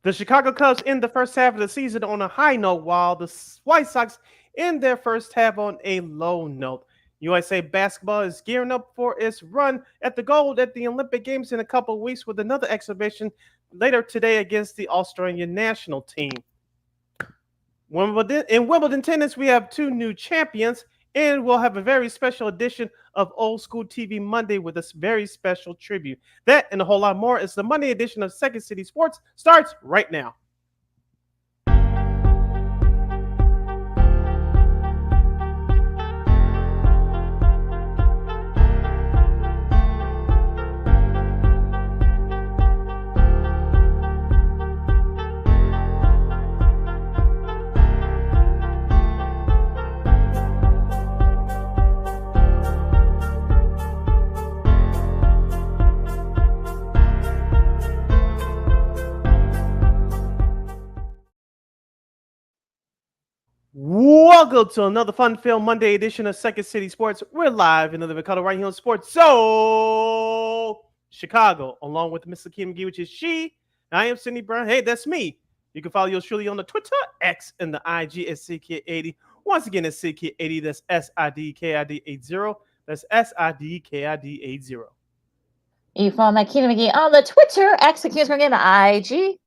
The Chicago Cubs end the first half of the season on a high note, while the White Sox end their first half on a low note. USA basketball is gearing up for its run at the gold at the Olympic Games in a couple of weeks with another exhibition later today against the Australian national team. In Wimbledon tennis, we have two new champions, and we'll have a very special edition of Old School TV Monday with a very special tribute. That and a whole lot more as the Monday edition of Second City Sports starts right now. Welcome to another fun-filled Monday edition of Second City Sports. We're live in the living color right here on Sports So Chicago, along with Miss Lakeem McGee, which is she. I am Cindy Brown. Hey, that's me. You can follow yours truly on the Twitter, X, and the IG at CKid80. Once again, it's CKid80. That's SIDKID80. That's SIDKID80. You follow my Keenan McGee on the Twitter, X, and the IG.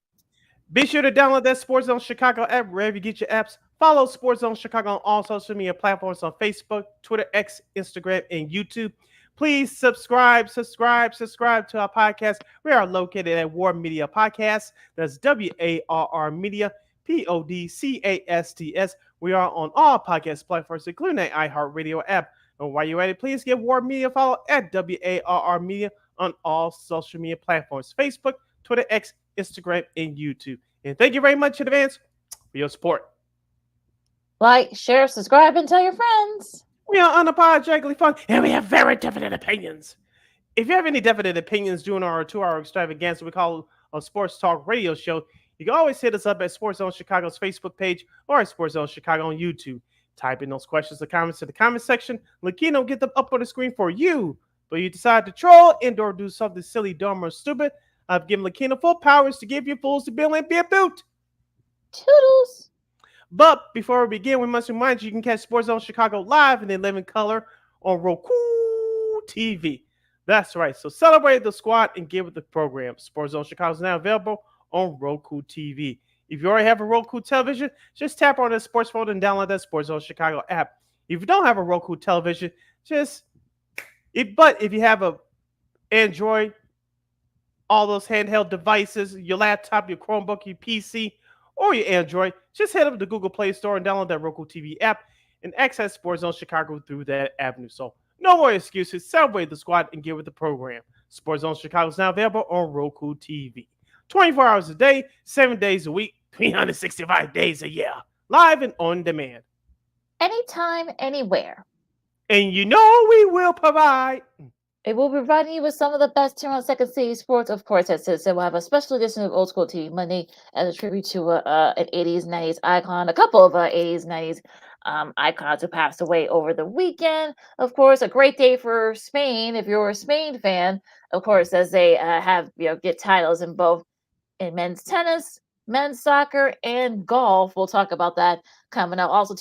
Be sure to download that Sports Zone Chicago app wherever you get your apps. Follow Sports Zone Chicago on all social media platforms on Facebook, Twitter, X, Instagram, and YouTube. Please subscribe to our podcast. We are located at War Media Podcasts. That's WARR Media, PODCASTS. We are on all podcast platforms, including the iHeartRadio app. And while you're at it, please give War Media a follow at WARR Media on all social media platforms, Facebook, Twitter, X, Instagram, and YouTube. And thank you very much in advance for your support. Like, share, subscribe, and tell your friends. We are unapologetically fun, and we have very definite opinions. If you have any definite opinions during our 2-hour extravaganza we call a sports talk radio show, you can always hit us up at Sports Zone Chicago's Facebook page or at Sports Zone Chicago on YouTube. Type in those questions or comments to the comment section. Lakina will get them up on the screen for you. But you decide to troll and or do something silly, dumb, or stupid, I've given Lakina full powers to give you fools the bill and be a boot. Toodles. But before we begin, we must remind you can catch Sports Zone Chicago live and in living color on Roku TV. That's right. So celebrate the squad and get with the program. Sports Zone Chicago is now available on Roku TV. If you already have a Roku television, just tap on the sports folder and download that Sports Zone Chicago app. If you don't have a Roku television, but if you have a Android, all those handheld devices, your laptop, your Chromebook, your PC, or your Android, just head over to Google Play Store and download that Roku TV app and access Sports Zone Chicago through that avenue. So no more excuses. Celebrate the squad and get with the program. Sports Zone Chicago is now available on Roku TV. 24 hours a day, 7 days a week, 365 days a year. Live and on demand. Anytime, anywhere. And you know we will provide. It will be providing you with some of the best here on Second City Sports. Of course, as I said, we'll have a special edition of Old School TV Monday as a tribute to an 80s, 90s icon, a couple of 80s, 90s icons who passed away over the weekend. Of course, a great day for Spain, if you're a Spain fan, of course, as they get titles in men's tennis, men's soccer, and golf. We'll talk about that coming up. Also,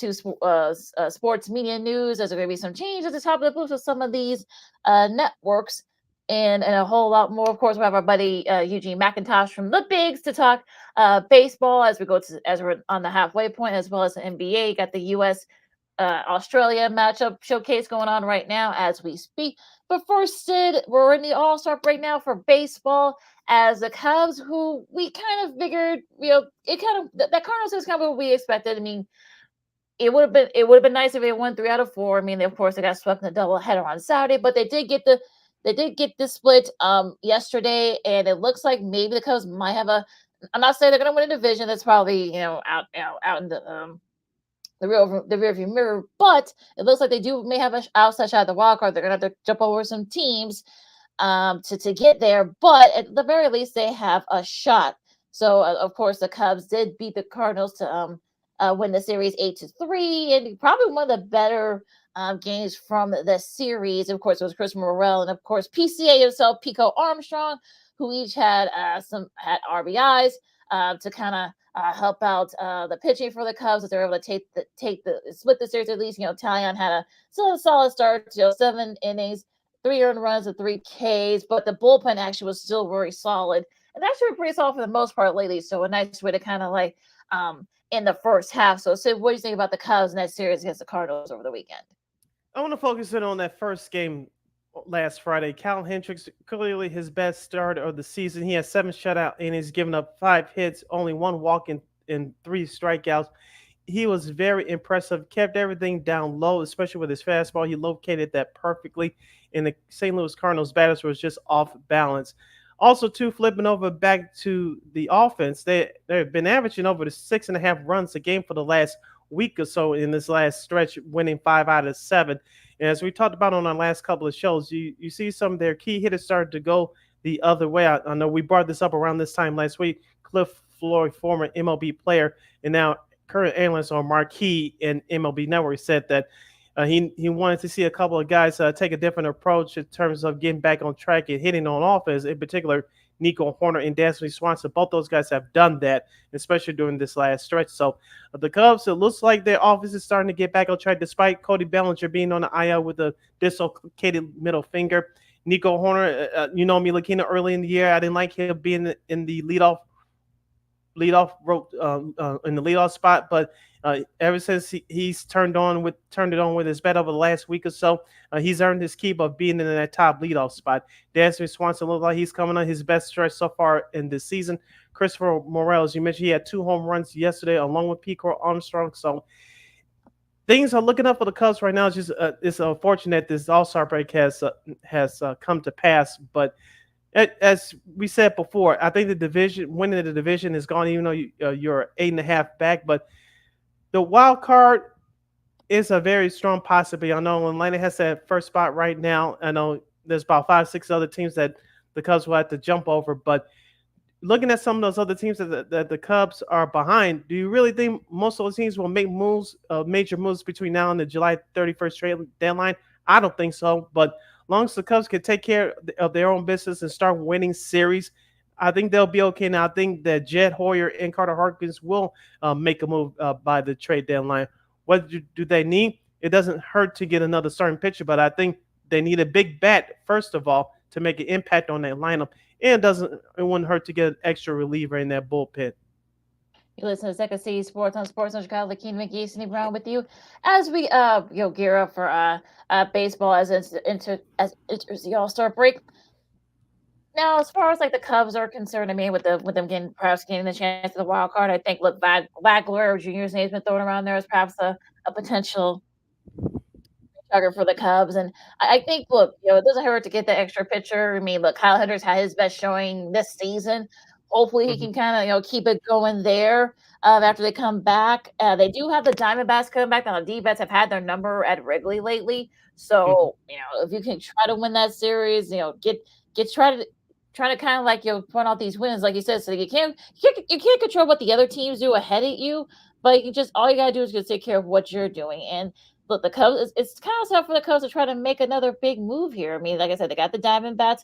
sports media news. There's going to be some change at the top of the booth with some of these networks and a whole lot more. Of course, we have our buddy Eugene McIntosh from the Bigs to talk baseball as we're on the halfway point, as well as the NBA. Got the U.S. Australia matchup showcase going on right now as we speak. But first, Sid, we're in the All-Star break now for baseball as the Cubs, who we kind of figured, that Cardinals is kind of what we expected. I mean, it would have been nice if they won 3 out of 4. I mean, of course, they got swept in the doubleheader on Saturday, but they did get the split yesterday, and it looks like maybe the Cubs might have I'm not saying they're going to win a division. That's probably out in the rearview mirror, but it looks like they may have an outside shot at the wild card. They're going to have to jump over some teams to get there, but at the very least, they have a shot. So, of course, the Cubs did beat the Cardinals to win the series 8-3, and probably one of the better games from the series. Of course, it was Chris Morrell, and of course, PCA himself, Pico Armstrong, who each had RBIs. to kind of help out the pitching for the Cubs, that they're able to take the split the series at least. Talion had a solid start, 7 innings, 3 earned runs and 3 Ks, but the bullpen actually was still very solid, and actually pretty solid for the most part lately. So a nice way to kind of like in the first half. So Sid, what do you think about the Cubs in that series against the Cardinals over the weekend? I want to focus in on that first game last Friday. Cal Hendricks, clearly his best start of the season. He has 7 shutout innings, given up 5 hits, only 1 walk and 3 strikeouts. He was very impressive, kept everything down low, especially with his fastball. He located that perfectly, and the St. Louis Cardinals batters was just off balance. Also, too, flipping over back to the offense, they've been averaging over the 6.5 runs a game for the last week or so in this last stretch, winning 5 out of 7. And as we talked about on our last couple of shows, you see some of their key hitters started to go the other way. I know we brought this up around this time last week. Cliff Floyd, former MLB player, and now current analyst on Marquee and MLB Network, said that he wanted to see a couple of guys take a different approach in terms of getting back on track and hitting on offense. In particular, Nico Horner and Dansby Swanson. Both those guys have done that, especially during this last stretch. So the Cubs, it looks like their offense is starting to get back on track, despite Cody Bellinger being on the IL with a dislocated middle finger. Nico Horner, you know me, looking early in the year, I didn't like him being in the leadoff rope in the leadoff spot, but ever since he's turned it on with his bat over the last week or so, he's earned his keep of being in that top leadoff spot. Dansby Swanson looks like he's coming on his best stretch so far in this season. Christopher Morel, you mentioned, he had 2 home runs yesterday along with Pico Armstrong. So things are looking up for the Cubs right now. It's unfortunate this All-Star break has come to pass, but as we said before, I think the division winning the division is gone, even though you're 8.5 back. But the wild card is a very strong possibility. I know Atlanta has that first spot right now. I know there's about 5, 6 other teams that the Cubs will have to jump over. But looking at some of those other teams that the Cubs are behind, do you really think most of those teams will make moves, major moves between now and the July 31st trade deadline? I don't think so. But long as the Cubs can take care of their own business and start winning series, I think they'll be okay. Now, I think that Jed Hoyer and Carter Harkins will make a move by the trade deadline. What do they need? It doesn't hurt to get another starting pitcher, but I think they need a big bat, first of all, to make an impact on that lineup. And it wouldn't hurt to get an extra reliever in that bullpen. You listen to Second City Sports on Sports on Chicago. Lakeem McGee, Anthony Brown with you as we gear up for baseball as enters the All Star break. Now, as far as like the Cubs are concerned, I mean, with them getting perhaps getting the chance of the wild card, I think look, Wagler Jr.'s name's been thrown around there as perhaps a potential target for the Cubs. And I think, look, it doesn't hurt to get the extra pitcher. I mean, look, Kyle Hendricks had his best showing this season. Hopefully, he Mhm, can kind of keep it going there after they come back. They do have the Diamondbacks coming back. Now, the D-backs have had their number at Wrigley lately. mhm. So, if you can try to win that series, get try to kind of like point out these wins, like you said, so you can't control what the other teams do ahead of you, but you just all you gotta do is just take care of what you're doing. And look, the Cubs, it's kind of tough for the Cubs to try to make another big move here. I mean, like I said, they got the Diamondbacks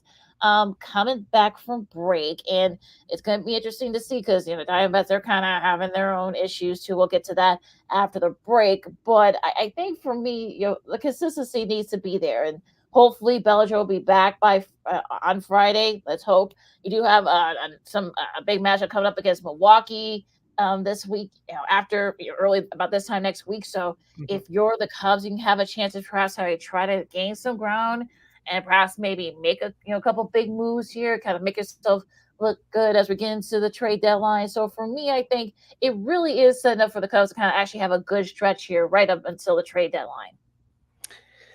coming back from break, and it's going to be interesting to see because the Diamondbacks are kind of having their own issues too. We'll get to that after the break, but I think for me, the consistency needs to be there, and hopefully Bellinger will be back by on Friday. Let's hope. You do have some a big matchup coming up against Milwaukee this week, after early about this time next week. So Mhm. if you're the Cubs, you can have a chance to perhaps try to gain some ground and perhaps maybe make a couple big moves here, kind of make yourself look good as we get into the trade deadline. So for me, I think it really is setting up for the Cubs to kind of actually have a good stretch here right up until the trade deadline.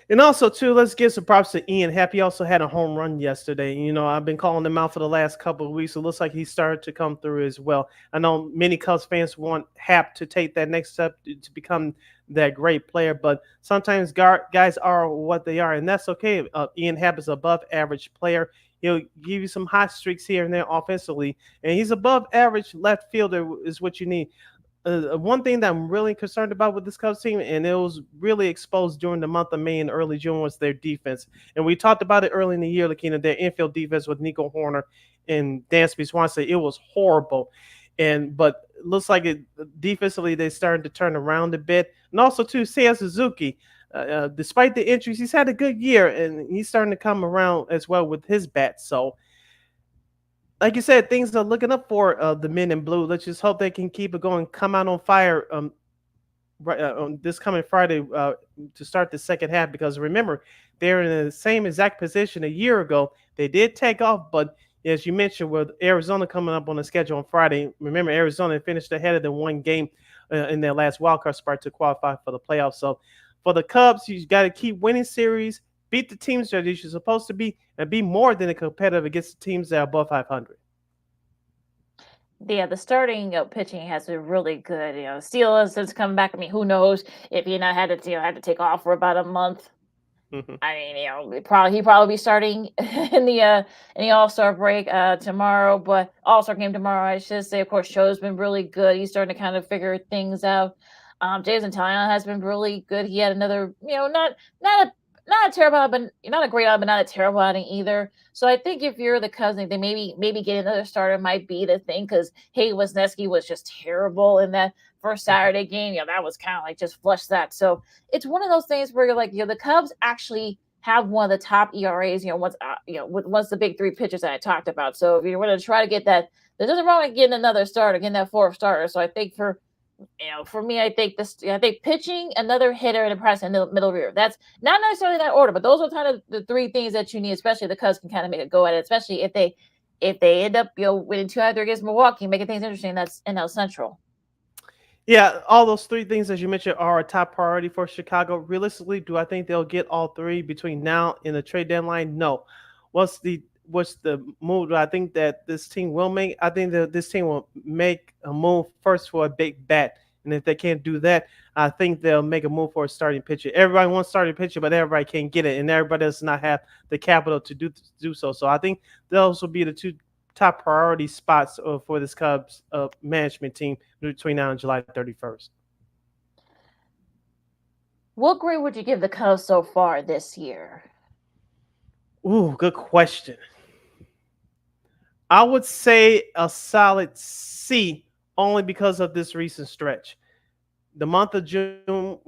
And also, too, let's give some props to Ian Happ. He also had a home run yesterday. I've been calling him out for the last couple of weeks. It looks like he started to come through as well. I know many Cubs fans want Happ to take that next step to become that great player, but sometimes guys are what they are, and that's okay. Ian Happ is above average player. He'll give you some hot streaks here and there offensively, and he's above average left fielder is what you need. One thing that I'm really concerned about with this Cubs team, and it was really exposed during the month of May and early June, was their defense. And we talked about it early in the year, their infield defense with Nico Horner and Dansby Swanson. It was horrible. but it looks like it defensively they're starting to turn around a bit. And also too, Seiya Suzuki, despite the injuries, he's had a good year and he's starting to come around as well with his bat. So, like you said, things are looking up for the men in blue. Let's just hope they can keep it going, come out on fire right on this coming Friday to start the second half. Because remember, they're in the same exact position a year ago. They did take off, but as you mentioned, with Arizona coming up on the schedule on Friday, remember Arizona finished ahead of the one game in their last wildcard spot to qualify for the playoffs. So for the Cubs, you got to keep winning series, beat the teams that you're supposed to be, and be more than a competitive against the teams that are above 500. Yeah, the starting pitching has been really good. Steelers has come back. I mean, who knows if he not had to had to take off for about a month. Mhm. I mean, he probably be starting in the All-Star break tomorrow, but All-Star game tomorrow, I should say. Of course, Show's been really good. He's starting to kind of figure things out. Jason Taillon has been really good. He had another, not a not a terrible, but not a great, but not a terrible outing either. So I think if you're the cousin, then maybe getting another starter might be the thing because Hey Wisniewski was just terrible in that first Saturday game. That was kind of like just flush that. So it's one of those things where you're like, the Cubs actually have one of the top ERAs, once the big three pitchers that I talked about. So if you're going to try to get that, there's nothing wrong with getting another starter, getting that fourth starter. So I think for me, I think pitching, another hitter, and a press in the middle rear. That's not necessarily that order, but those are kind of the three things that you need, especially the Cubs can kind of make a go at it, especially if they end up winning 2 out of 3 against Milwaukee, making things interesting. That's NL Central. Yeah, all those three things as you mentioned are a top priority for Chicago. Realistically, do I think they'll get all three between now and the trade deadline? No. What's the move I think that this team will make? I think that this team will make a move first for a big bat. And if they can't do that, I think they'll make a move for a starting pitcher. Everybody wants starting pitcher, but everybody can't get it, and everybody does not have the capital to do so. So I think those will be the two top priority spots for this Cubs management team between now and July 31st. What grade would you give the Cubs so far this year? Ooh, good question. I would say a solid C only because of this recent stretch. The month of June,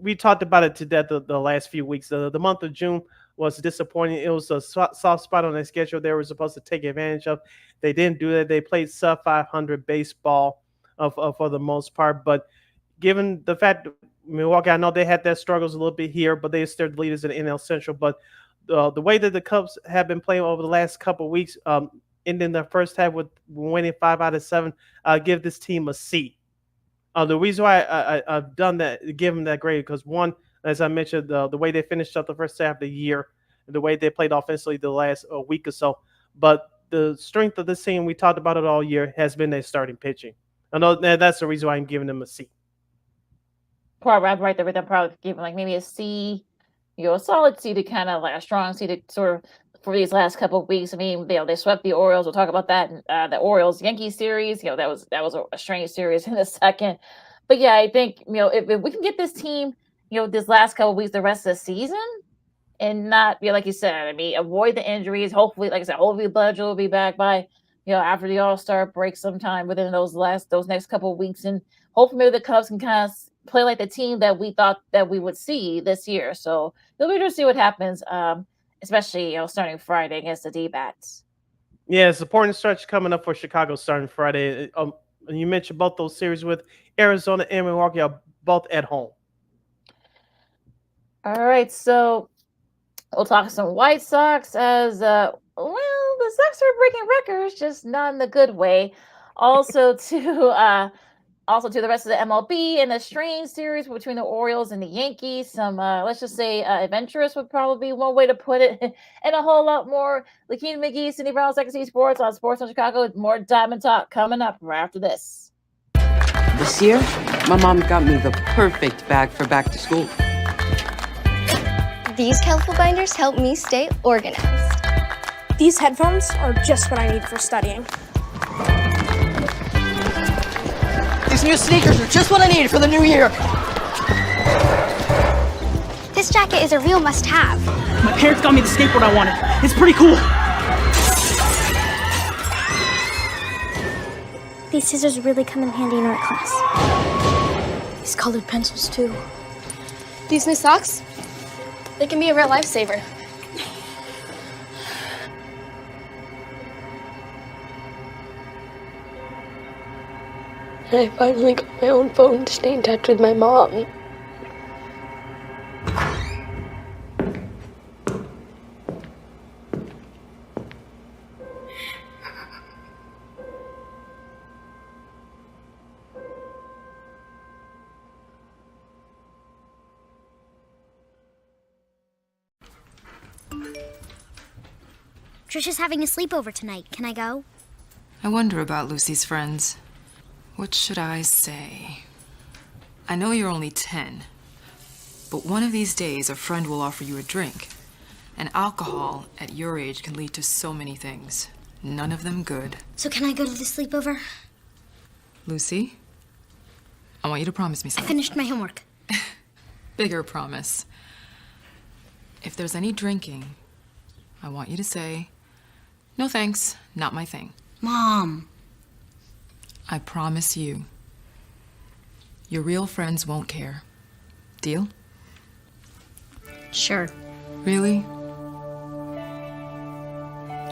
we talked about it to death the last few weeks. The month of June was disappointing. It was a soft spot on their schedule they were supposed to take advantage of. They didn't do that. They played sub 500 baseball for the most part. But given the fact that Milwaukee, I know they had their struggles a little bit here, but they are still the leaders in the NL Central. But the way that the Cubs have been playing over the last couple of weeks, ending the first half with winning 5 out of 7, give this team a C. The reason why I've done that, give them that grade, because one, as I mentioned, the way they finished up the first half of the year, the way they played offensively the last week or so, but the strength of this team, we talked about it all year, has been their starting pitching. I know that's the reason why I'm giving them a C. Probably right there with them. Probably giving like maybe a C, a solid C to kind of like a strong C to sort of for these last couple of weeks. I mean, they swept the Orioles. We'll talk about that. The Orioles Yankees series. That was a strange series in a second. But yeah, I think if we can get this team, this last couple of weeks, the rest of the season, and not like you said. I mean, avoid the injuries. Hopefully, like I said, hopefully Budge will be back by after the All-Star break sometime within those next couple of weeks, and hopefully maybe the Cubs can kind of play like the team that we thought that we would see this year. So it'll be interesting to see what happens. Especially starting Friday against the D-backs. Yeah, it's an important stretch coming up for Chicago starting Friday. You mentioned both those series with Arizona and Milwaukee are both at home. All right, so we'll talk some White Sox as the Sox are breaking records, just not in the good way. Also to the rest of the MLB and the strange series between the Orioles and the Yankees. Some, let's just say, adventurous would probably be one way to put it, and a whole lot more. Lakeem McGee, Cindy Brown, Second City Sports on Sports on Chicago. More Diamond Talk coming up right after this. This year, my mom got me the perfect bag for back to school. These colorful binders help me stay organized. These headphones are just what I need for studying. These new sneakers are just what I need for the new year. This jacket is a real must-have. My parents got me the skateboard I wanted. It's pretty cool. These scissors really come in handy in art class. These colored pencils, too. These new socks, they can be a real lifesaver. And I finally got my own phone to stay in touch with my mom. Trisha's having a sleepover tonight. Can I go? I wonder about Lucy's friends. What should I say? I know you're only 10, but one of these days a friend will offer you a drink. And alcohol at your age can lead to so many things. None of them good. So can I go to the sleepover? Lucy, I want you to promise me I something. finished my homework. Bigger promise. If there's any drinking, I want you to say, "No thanks, not my thing." Mom. I promise you, your real friends won't care. Deal? Sure. Really?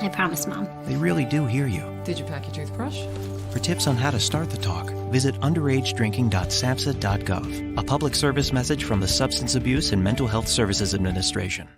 I promise, Mom. They really do hear you. Did you pack your toothbrush? For tips on how to start the talk, visit underagedrinking.samhsa.gov. A public service message from the Substance Abuse and Mental Health Services Administration.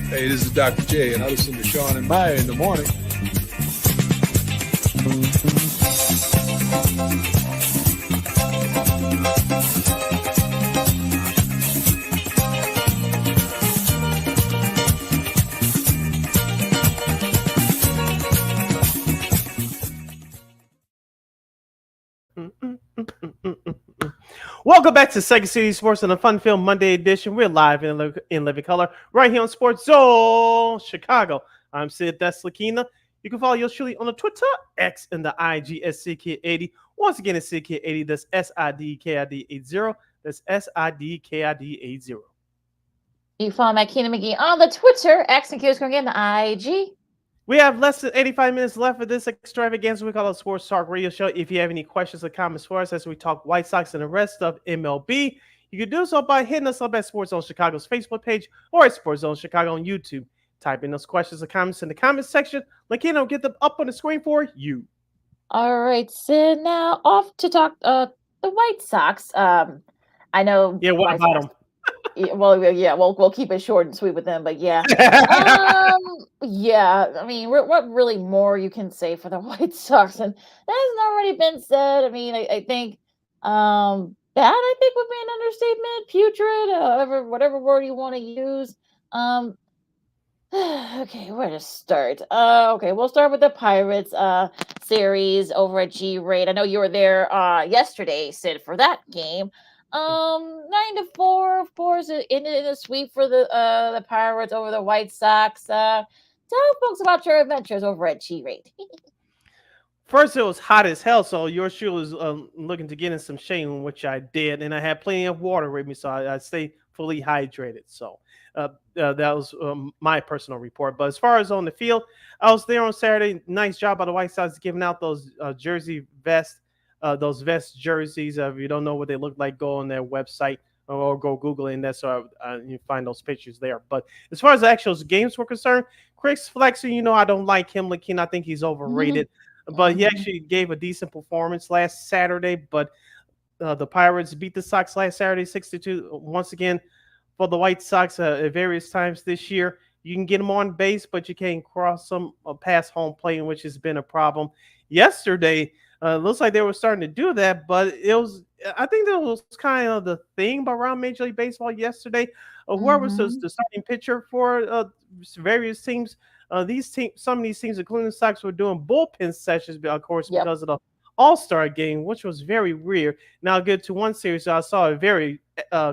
Hey, this is Dr. J, and I listen to Sean and Maya in the morning. Welcome back to Second City Sports and the Fun Film Monday edition. We're live in living color right here on Sports Zone Chicago. I'm Sid Deslakina. You can follow yours truly on the Twitter, X, and the IG at SidKid80. Once again, it's SidKid80. That's SIDKID80. That's SIDKID80. You can follow Matt Keenan McGee on the Twitter, X, and Q's again, the IG. We have less than 85 minutes left for this extravaganza we call a Sports Talk Radio Show. If you have any questions or comments for us as we talk White Sox and the rest of MLB, you can do so by hitting us up at Sports Zone Chicago's Facebook page or at Sports Zone Chicago on YouTube. Type in those questions or comments in the comments section. Lakina will get them up on the screen for you. All right, so now off to talk the White Sox. I know. Yeah, what about them? We'll keep it short and sweet with them, but yeah. Yeah, I mean, what really more you can say for the White Sox? And that has already been said. I mean, I think bad, I think, would be an understatement. Putrid, whatever word you want to use. Okay, where to start? Okay, we'll start with the Pirates series over at G-Rate. I know you were there yesterday, Sid, for that game. 9-4, of course, in a sweep for the Pirates over the White Sox. Tell folks about your adventures over at G-Rate. First, it was hot as hell, so your shoe was looking to get in some shade, which I did, and I had plenty of water with me, so I stayed fully hydrated. So that was my personal report. But as far as on the field, I was there on Saturday. Nice job by the White Sox giving out those jersey vests. Those vest jerseys. If you don't know what they look like, go on their website or go Google it, and that's you find those pictures there. But as far as the actual games were concerned, Chris Flexer, I don't like him. Lakina, I think he's overrated. But he actually gave a decent performance last Saturday. But The Pirates beat the Sox last Saturday 6-2. Once again, for the White Sox at various times this year. You can get them on base, but you can't cross them past home plate, which has been a problem. Yesterday, looks like they were starting to do that, but I think that was kind of the thing around Major League Baseball yesterday. Whoever was the starting pitcher for various teams, some of these teams, including the Sox, were doing bullpen sessions, of course, because of the All-Star game, which was very weird. Now I'll get to one series I saw it very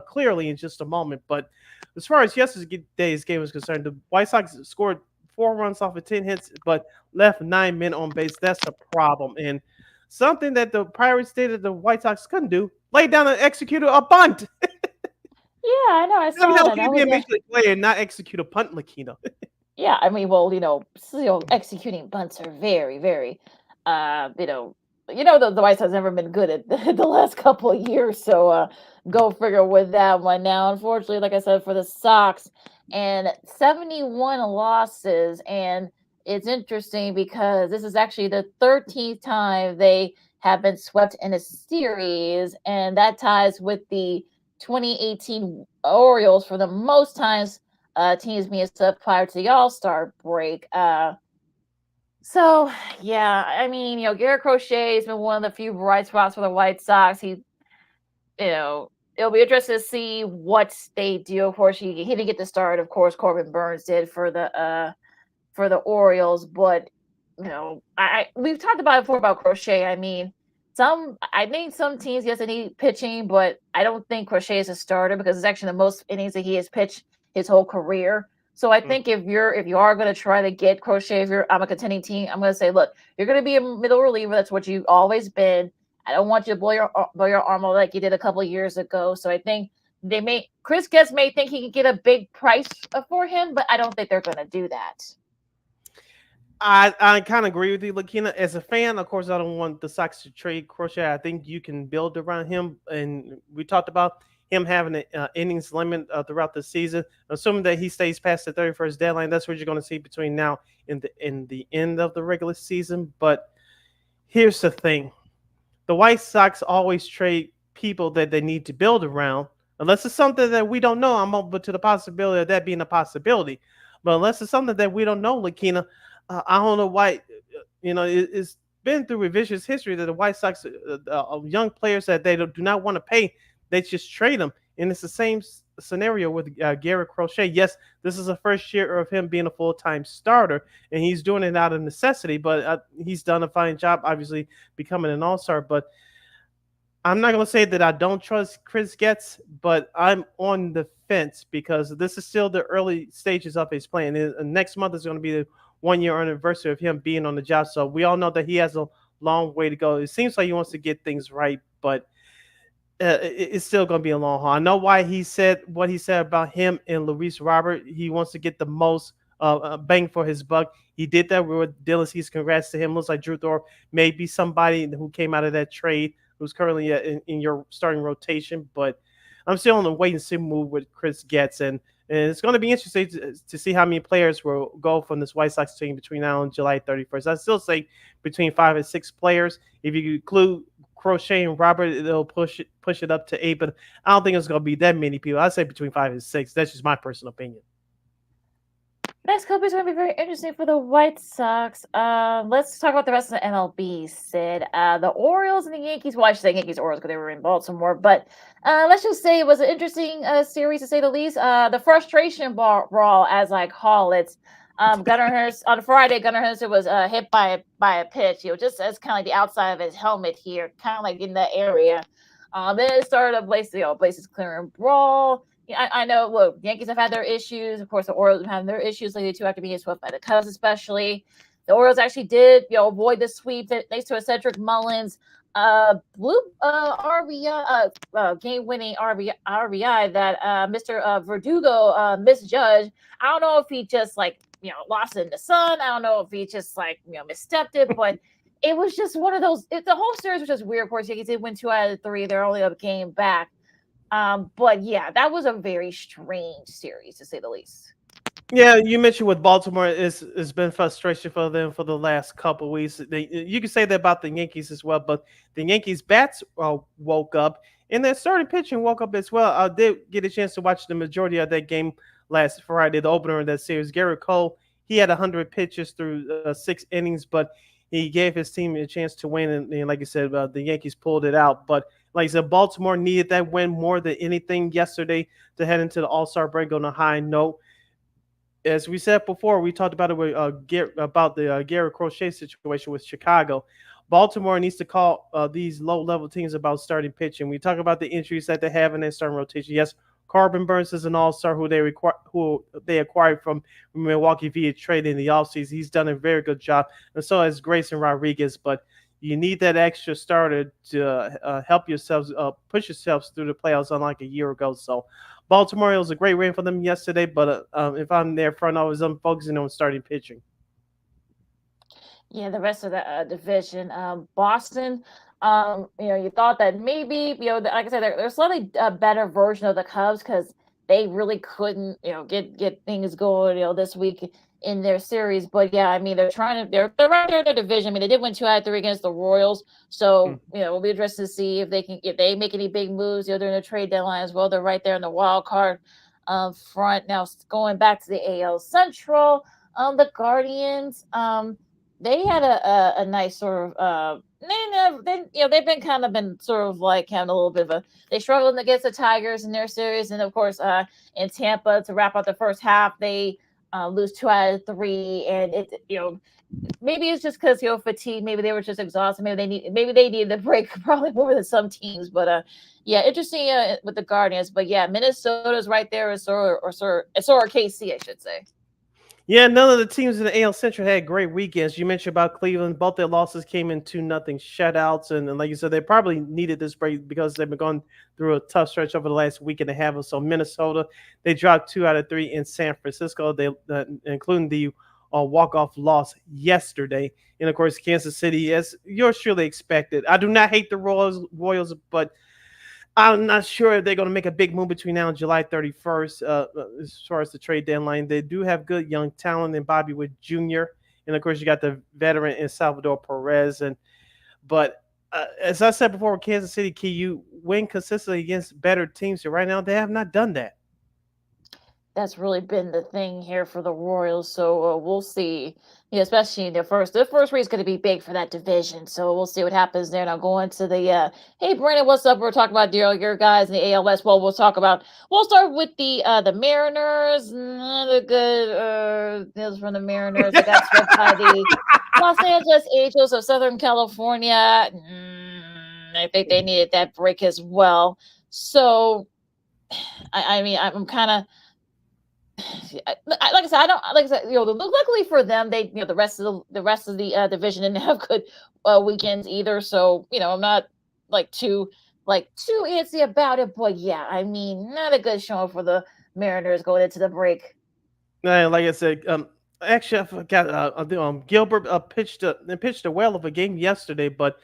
clearly in just a moment. But as far as yesterday's game was concerned, the White Sox scored 4 runs off of 10 hits, but left 9 men on base. That's a problem. And something that the Pirates did that the White Sox couldn't do, lay down and execute a bunt. Yeah, I know. I saw How that. can you be a major league player and not execute a punt, Lakina? Yeah, I mean, well, executing bunts are very, very, the White Sox never been good at the last couple of years, so go figure with that one. Now, unfortunately, like I said, for the Sox, and 71 losses, and it's interesting because this is actually the 13th time they have been swept in a series, and that ties with the 2018 Orioles for the most times teams being swept prior to the All-Star break. So, yeah, I mean, Garrett Crochet has been one of the few bright spots for the White Sox. It'll be interesting to see what they do. Of course, he didn't get the start. Of course, Corbin Burns did for the Orioles, but we've talked about it before about Crochet. I mean, I think some teams, yes, they need pitching, but I don't think Crochet is a starter because it's actually the most innings that he has pitched his whole career. So I think if you are going to try to get Crochet, I'm a contending team, I'm going to say, look, you're going to be a middle reliever. That's what you've always been. I don't want you to blow your arm out like you did a couple of years ago. So I think Chris Getz may think he can get a big price for him, but I don't think they're going to do that. I kind of agree with you, Lakina. As a fan, of course, I don't want the Sox to trade Crochet. I think you can build around him, and we talked about him having an innings limit throughout the season. Assuming that he stays past the 31st deadline, that's what you're going to see between now and the end of the regular season. But here's the thing: the White Sox always trade people that they need to build around, unless it's something that we don't know. I'm open to the possibility of that being a possibility, but unless it's something that we don't know, Lakina, I don't know why. It's been through revisionist history that the White Sox, young players that they do not want to pay, they just trade them. And it's the same scenario with Garrett Crochet. Yes, this is the first year of him being a full-time starter, and he's doing it out of necessity, but he's done a fine job, obviously, becoming an all-star. But I'm not going to say that I don't trust Chris Getz, but I'm on the fence because this is still the early stages of his plan. And next month is going to be the 1-year anniversary of him being on the job. So we all know that he has a long way to go. It seems like he wants to get things right, but it's still going to be a long haul. I know why he said what he said about him and Luis Robert. He wants to get the most bang for his buck. He did that with Dylan Cease. Congrats to him. Looks like Drew Thorpe may be somebody who came out of that trade who's currently in your starting rotation. But I'm still on the wait and see move with Chris Getz. And it's going to be interesting to see how many players will go from this White Sox team between now and July 31st. I still say between 5 and 6 players. If you include Crochet and Robert, it'll push it up to 8. But I don't think it's going to be that many people. I'd say between 5 and 6. That's just my personal opinion. Next couple is going to be very interesting for the White Sox. Let's talk about the rest of the MLB, Sid. The Orioles and the Yankees. Well, I should say Yankees Orioles because they were in Baltimore. But let's just say it was an interesting series, to say the least. The frustration brawl, as I call it. Gunnar Henderson on Friday. Gunnar Henderson was hit by a pitch. Just as kind of like the outside of his helmet here, kind of like in that area. Then it started a Blaze's clearing brawl. I know, look, Yankees have had their issues. Of course, the Orioles have had their issues lately, too, after being swept by the Cubs, especially. The Orioles actually did, avoid the sweep thanks to a Cedric Mullins RBI, game-winning RBI that Mr. Verdugo misjudged. I don't know if he just, lost it in the sun. I don't know if he just, misstepped it, but it was just one of those. The whole series was just weird. Of course, Yankees did win 2 out of 3. They're only a game back. But yeah, that was a very strange series, to say the least. Yeah, you mentioned with Baltimore, it's been frustration for them for the last couple weeks. You can say that about the Yankees as well, but the Yankees bats woke up, and their starting pitching woke up as well. I did get a chance to watch the majority of that game last Friday, the opener of that series. Garrett Cole, he had 100 pitches through 6 innings, but he gave his team a chance to win, and like you said, the Yankees pulled it out. But like I said, Baltimore needed that win more than anything yesterday to head into the All Star break on a high note. As we said before, we talked about it with about the Garrett Crochet situation with Chicago. Baltimore needs to call these low-level teams about starting pitching. We talk about the injuries that they have in their starting rotation. Yes, Corbin Burns is an all-star who they acquired from Milwaukee via trade in the offseason. He's done a very good job, and so has Grayson Rodriguez. But you need that extra starter to help yourselves push yourselves through the playoffs, unlike a year ago. So Baltimore, it was a great win for them yesterday, but if I'm their front office, I'm focusing on starting pitching. Yeah, the rest of the division, Boston. You thought that maybe, like I said, they're slightly a better version of the Cubs because they really couldn't, get things going, this week in their series. But yeah, I mean, they're right there in the division. I mean, they did win 2 out of 3 against the Royals, so we'll be interested to see if they make any big moves, during the trade deadline as well. They're right there in the wild card front. Now going back to the AL Central, the Guardians. They had a nice sort of they've been kind of been sort of like having a little bit of they struggled against the Tigers in their series, and of course in Tampa to wrap up the first half they lose 2 out of 3, and maybe it's just because fatigue, maybe they were just exhausted, maybe they needed a break probably more than some teams, but yeah, interesting with the Guardians, but yeah, Minnesota's right there, or KC, I should say. Yeah, none of the teams in the AL Central had great weekends. You mentioned about Cleveland. Both their losses came in 2-0 shutouts. And like you said, they probably needed this break because they've been going through a tough stretch over the last week and a half or so. Minnesota, they dropped 2 out of 3 in San Francisco, including the walk-off loss yesterday. And, of course, Kansas City, as you're surely expected. I do not hate the Royals, but I'm not sure if they're going to make a big move between now and July 31st as far as the trade deadline. They do have good young talent in Bobby Witt Jr. And, of course, you got the veteran in Salvador Perez. But as I said before, Kansas City, can you win consistently against better teams? So right now, they have not done that. That's really been the thing here for the Royals. So we'll see. Especially the first race is going to be big for that division. So we'll see what happens there. Now going to the hey Brandon, what's up? We're talking about your guys in the AL West. Well, we'll start with the Mariners. Not a good news from the Mariners. They got swept by the Los Angeles Angels of Southern California. I think they needed that break as well. So I mean, I'm kind of. Like I said, luckily for them, they the rest of the division didn't have good weekends either. So I'm not too antsy about it. But yeah, I mean, not a good showing for the Mariners going into the break. Like I said, actually I forgot. Gilbert pitched a well of a game yesterday, but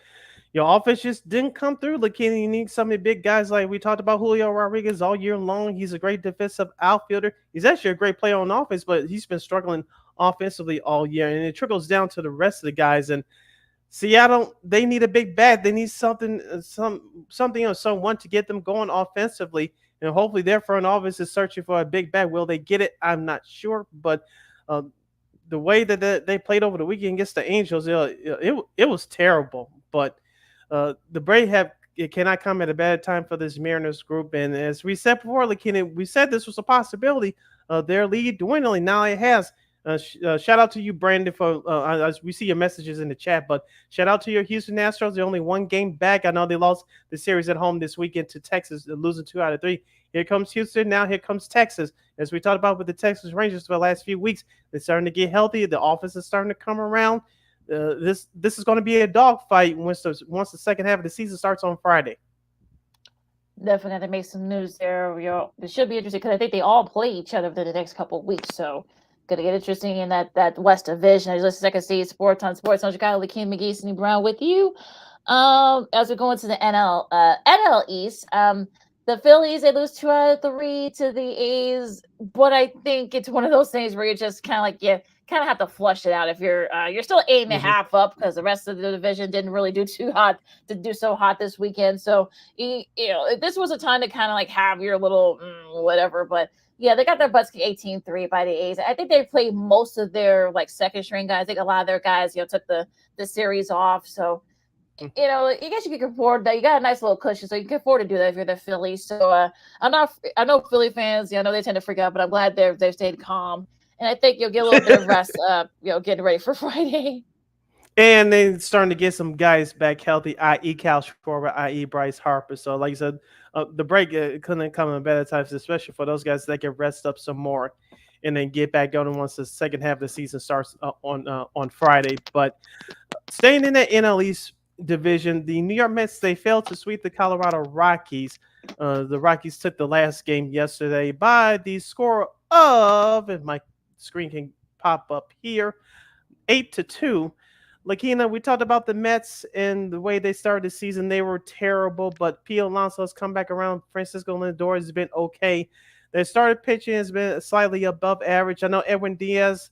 your offense just didn't come through. Like you need some of the big guys like we talked about Julio Rodriguez all year long. He's a great defensive outfielder. He's actually a great player on offense, but he's been struggling offensively all year, and it trickles down to the rest of the guys. And Seattle, they need a big bat. They need something or someone to get them going offensively. And hopefully their front office is searching for a big bat. Will they get it? I'm not sure, but the way that they played over the weekend against the Angels, it was terrible. But the Braves cannot come at a bad time for this Mariners group. And as we said before, we said this was a possibility. Their lead dwindling. Now it has. Shout out to you, Brandon, for as we see your messages in the chat. But shout out to your Houston Astros. They're only 1 game back. I know they lost the series at home this weekend to Texas, losing 2 out of 3. Here comes Houston. Now here comes Texas. As we talked about with the Texas Rangers for the last few weeks, they're starting to get healthy. The offense is starting to come around. This is going to be a dogfight once the second half of the season starts on Friday. Definitely going to make some news there. It should be interesting because I think they all play each other for the next couple of weeks. So going to get interesting in that West Division. I just listen to Second Seed Sports on Chicago. Lakeem McGee, Cindy Brown with you. As we go into the NL East, The Phillies, they lose 2 out of 3 to the A's, but I think it's one of those things where you just kind of like you kind of have to flush it out. If you're still 8.5 up because the rest of the division didn't really do too hot to do so hot this weekend. So this was a time to kind of like have your little whatever. But yeah, they got their butts kicked 18-3 by the A's. I think they played most of their like second string guys. I think a lot of their guys took the series off. So I guess you can afford that. You got a nice little cushion, so you can afford to do that if you're the Phillies. So I know Philly fans, I know they tend to freak out, but I'm glad they've stayed calm, and I think you'll get a little bit of rest. Getting ready for Friday. And then starting to get some guys back healthy, i.e. Cal Schwarber, i.e. Bryce Harper. So, like I said, the break couldn't come in better times, especially for those guys that can rest up some more and then get back going once the second half of the season starts on Friday. But staying in the NL East division, the New York Mets, they failed to sweep the Colorado Rockies. The Rockies took the last game yesterday by the score of, if my screen can pop up here, 8-2. Lakina, we talked about the Mets and the way they started the season. They were terrible, but Pete Alonso has come back around. Francisco Lindor has been okay. Their started pitching has been slightly above average. I know Edwin Diaz,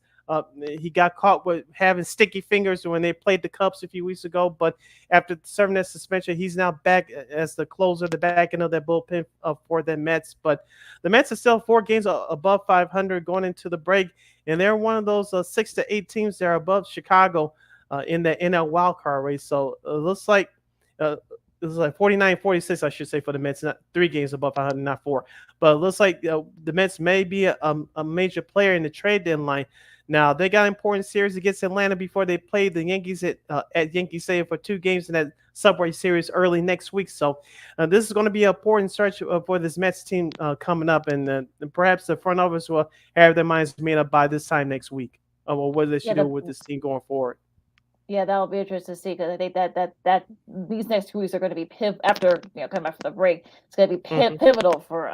he got caught with having sticky fingers when they played the Cubs a few weeks ago, but after serving that suspension, he's now back as the closer, the back end of that bullpen for the Mets. But the Mets are still 4 games above 500 going into the break, and they're one of those 6 to 8 teams that are above Chicago in the NL wildcard race. So it looks like it was like 49-46, I should say, for the Mets. Not 3 games above 500, not 4. But it looks like the Mets may be a major player in the trade deadline. Now, they got an important series against Atlanta before they play the Yankees at Yankee Stadium for 2 games in that Subway Series early next week. So this is going to be an important stretch for this Mets team coming up. And perhaps the front office will have their minds made up by this time next week of what they should do with this team going forward. Yeah, that'll be interesting to see because I think that these next 2 weeks are going to be after coming back from the break. It's going to be pivotal for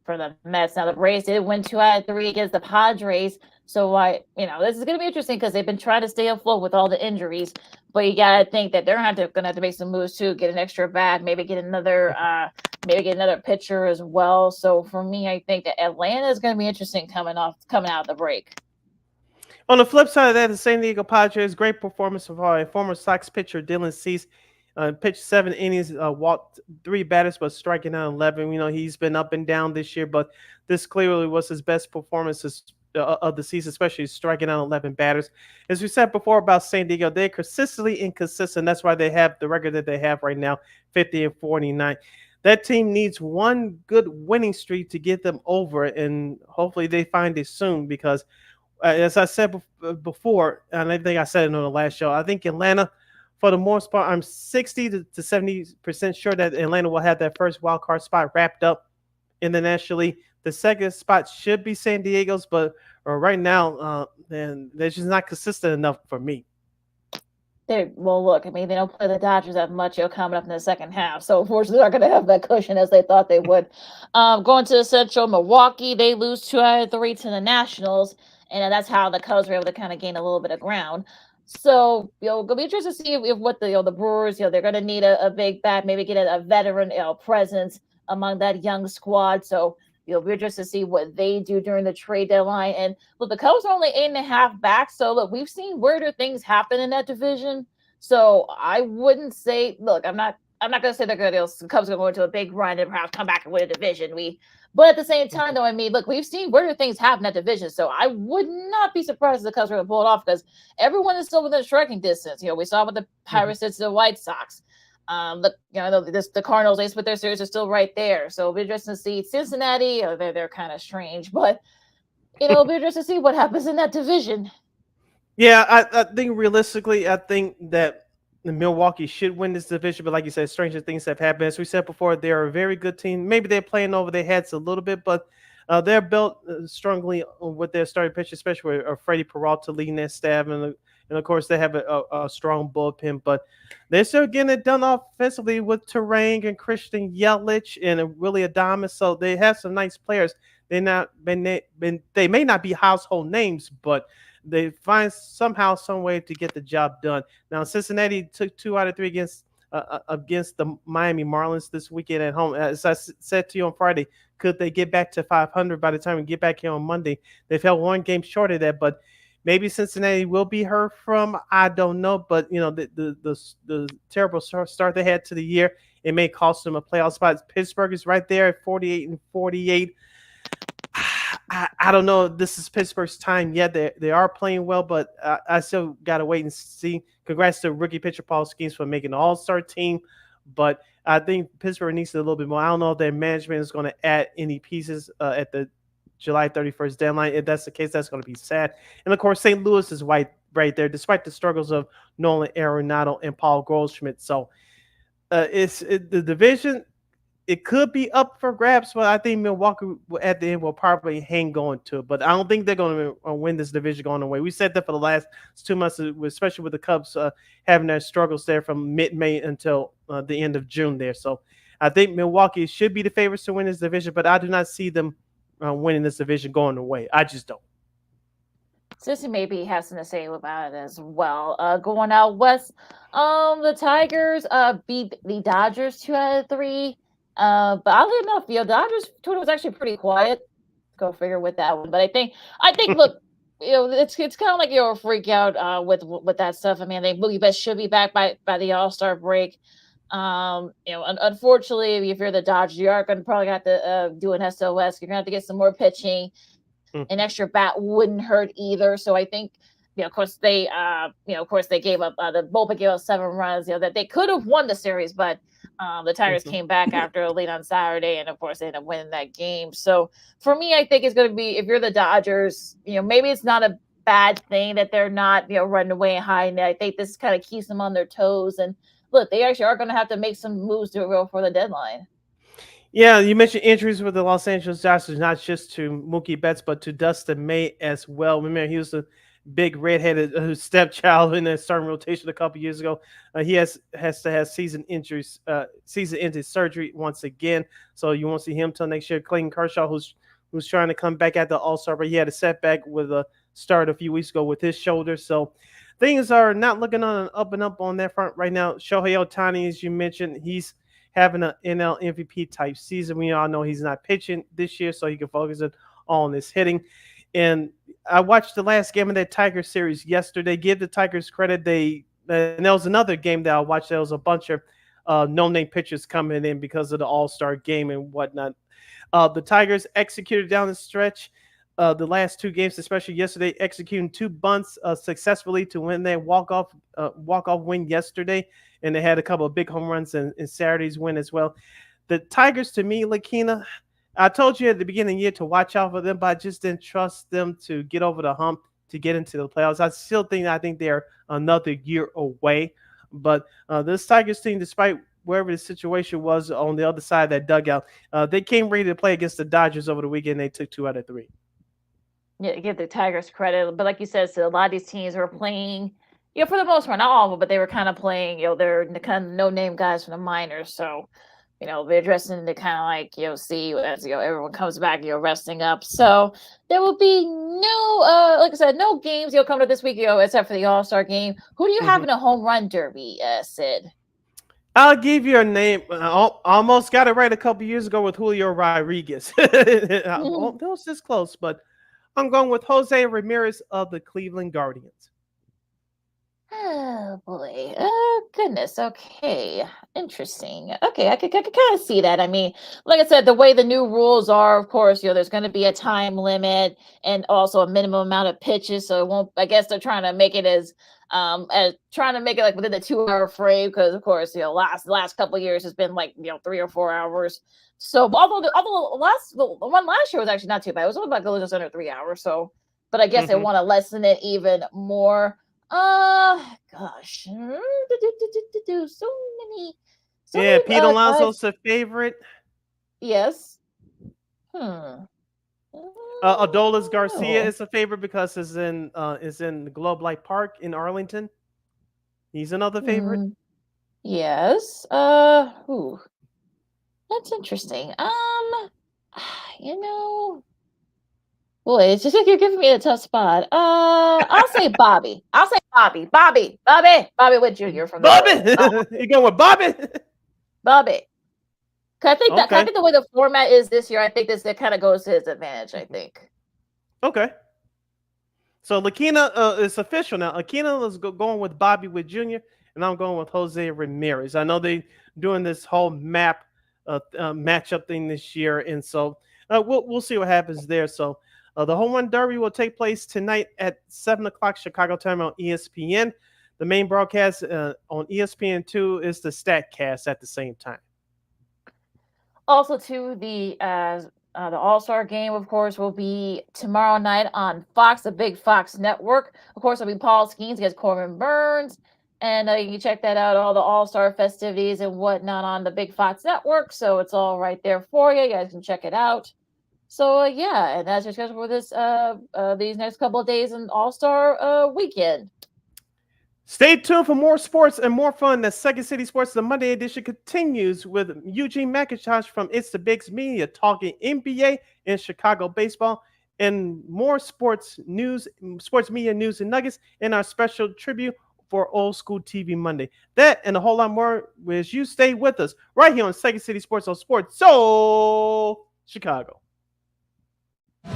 the Mets. Now the Braves did win 2 out of 3 against the Padres, so this is going to be interesting because they've been trying to stay afloat with all the injuries. But you got to think that they're going to have to make some moves too, get an extra bat, maybe get another pitcher as well. So for me, I think that Atlanta is going to be interesting coming out of the break. On the flip side of that, the San Diego Padres, great performance of our former Sox pitcher Dylan Cease. Pitched 7 innings, walked 3 batters, but striking out 11. He's been up and down this year, but this clearly was his best performance of the season, especially striking out 11 batters. As we said before about San Diego, they're consistently inconsistent. That's why they have the record that they have right now, 50-49. That team needs one good winning streak to get them over, and hopefully they find it soon because as I said before, and I think I said it on the last show, I think Atlanta, for the most part, I'm 60 to 70% sure that Atlanta will have that first wild card spot wrapped up in the National League. The second spot should be San Diego's, but right now, they're just not consistent enough for me. Look, I mean, they don't play the Dodgers that much coming up in the second half. So, unfortunately, they're not going to have that cushion as they thought they would. Going to the Central, Milwaukee, they lose 2 out of 3 to the Nationals. And that's how the Cubs were able to kind of gain a little bit of ground. So, going to be interesting to see if what the Brewers, they're going to need a big bat, maybe get a veteran presence among that young squad. So, we're just to see what they do during the trade deadline. And look, the Cubs are only 8.5 back. So look, we've seen weirder things happen in that division. So I wouldn't say, look, I'm not going to say the Cubs are going to go into a big run and perhaps come back and win a division. But at the same time, though, I mean, look, we've seen weirder things happen in that division. So I would not be surprised if the Cubs are going to pull it off because everyone is still within striking distance. We saw with the Pirates did to the White Sox. Look, the Cardinals, they split their series, are still right there. So it'll be interesting to see Cincinnati. They're kind of strange, but it'll be interesting to see what happens in that division. Yeah, I think realistically, I think that Milwaukee should win this division. But like you said, stranger things have happened. As we said before, they're a very good team. Maybe they're playing over their heads a little bit, but they're built strongly with their starting pitch, especially with Freddie Peralta leading their staff, and of course they have a strong bullpen. But they're still getting it done offensively with Terang and Christian Yelich and Willie Adames. So they have some nice players. They may not be household names, but they find somehow some way to get the job done. Now Cincinnati took 2 out of 3 against against the Miami Marlins this weekend at home. As I said to you on Friday, could they get back to 500 by the time we get back here on Monday? They fell one game short of that, but maybe Cincinnati will be heard from. I don't know, but the terrible start they had to the year, it may cost them a playoff spot. Pittsburgh is right there at 48-48. I don't know if this is Pittsburgh's time yet. They are playing well, but I still got to wait and see. Congrats to rookie pitcher Paul Skeens for making the All-Star team, but I think Pittsburgh needs a little bit more. I don't know if their management is going to add any pieces at the July 31st deadline. If that's the case, that's going to be sad. And of course, St. Louis is right there, despite the struggles of Nolan Arenado and Paul Goldschmidt. So the division. It could be up for grabs, but I think Milwaukee at the end will probably hang on to it. But I don't think they're going to win this division going away. We said that for the last 2 months, especially with the Cubs having their struggles there from mid-May until the end of June there. So I think Milwaukee should be the favorites to win this division, but I do not see them winning this division going away. I just don't. Sissy maybe has something to say about it as well. Going out west, the Tigers beat the Dodgers 2 out of 3. But oddly enough, Dodgers Twitter was actually pretty quiet. Go figure with that one. But I think look, it's kind of like a freak out with that stuff. I mean, they Mookie Betts should be back by the All-Star break. Unfortunately, if you're the Dodgers, you are going to probably have to do an SOS. You're going to have to get some more pitching. An extra bat wouldn't hurt either. So I think, of course they gave up the bullpen gave up 7 runs. That they could have won the series, but the Tigers came back after a lead on Saturday, and of course they ended up winning that game. So for me, I think it's going to be, if you're the Dodgers, maybe it's not a bad thing that they're not running away and hiding. I think this kind of keeps them on their toes. And look, they actually are going to have to make some moves for the deadline. Yeah, you mentioned injuries with the Los Angeles Dodgers, not just to Mookie Betts, but to Dustin May as well. Remember, he was the big redheaded stepchild in the starting rotation a couple years ago. He has to have season injuries, season-ending surgery once again. So you won't see him till next year. Clayton Kershaw, who's trying to come back at the All-Star, but he had a setback with a start a few weeks ago with his shoulder. So things are not looking on an up and up on that front right now. Shohei Ohtani, as you mentioned, he's having an NL MVP type season. We all know he's not pitching this year, so he can focus on his hitting. And I watched the last game of that Tigers series yesterday. Give the Tigers credit. And there was another game that I watched. There was a bunch of no-name pitchers coming in because of the All-Star game and whatnot. The Tigers executed down the stretch the last 2 games, especially yesterday, executing 2 bunts successfully to win their walk-off win yesterday. And they had a couple of big home runs in Saturday's win as well. The Tigers, to me, Lakina, I told you at the beginning of the year to watch out for them, but I just didn't trust them to get over the hump to get into the playoffs. I think they're another year away. But this Tigers team, despite wherever the situation was on the other side of that dugout, they came ready to play against the Dodgers over the weekend. They took 2 out of 3. Yeah, give the Tigers credit. But like you said, so a lot of these teams were playing, for the most part, not all of them, but they were kind of playing, they're the kind of no-name guys from the minors. So, they're dressing to kind of like, see as, everyone comes back, resting up. So there will be no, like I said, no games, coming up this week, except for the All-Star game. Who do you have in a home run derby, Sid? I'll give you a name. I almost got it right a couple years ago with Julio Rodriguez. That was this close, but I'm going with Jose Ramirez of the Cleveland Guardians. Oh boy. Oh goodness. Okay. Interesting. Okay, I could kind of see that. I mean, like I said, the way the new rules are, of course, there's going to be a time limit and also a minimum amount of pitches. So it won't. I guess they're trying to make it as trying to make it like within the 2-hour frame, because of course, last couple of years has been like 3 or 4 hours. So although the one last year was actually not too bad. It was only about just under 3 hours. So, but I guess they want to lessen it even more. Gosh, so many. Pete Alonso's a favorite. Yes. Adolis Garcia is a favorite because is in the Globe Life Park in Arlington. He's another favorite. Yes. That's interesting. Boy, it's just like you're giving me a tough spot. I'll say Bobby. I'll say Bobby Witt Jr. from the Bobby. You going with Bobby? Bobby. 'Cause I think that Okay. I think the way the format is this year, I think that kind of goes to his advantage. I think. Okay. So Lakina, it's official now. Lakina is going with Bobby Witt Jr. and I'm going with Jose Ramirez. I know they doing this whole matchup thing this year, and so we'll see what happens there. So the home run derby will take place tonight at 7:00 Chicago time on ESPN. The main broadcast on ESPN2 is the StatCast at the same time. Also, too, the All-Star game, of course, will be tomorrow night on Fox, the big Fox network. Of course, it'll be Paul Skeens against Corbin Burns. And you can check that out, all the All-Star festivities and whatnot on the big Fox network. So it's all right there for you. You guys can check it out. So, yeah, and that's your schedule for this these next couple of days in All-Star weekend. Stay tuned for more sports and more fun. The Second City Sports, the Monday edition, continues with Eugene McIntosh from It's the Bigs Media talking NBA and Chicago baseball and more sports news, sports media news and nuggets in our special tribute for Old School TV Monday. That and a whole lot more as you stay with us right here on Second City Sports on Sports So Chicago. No,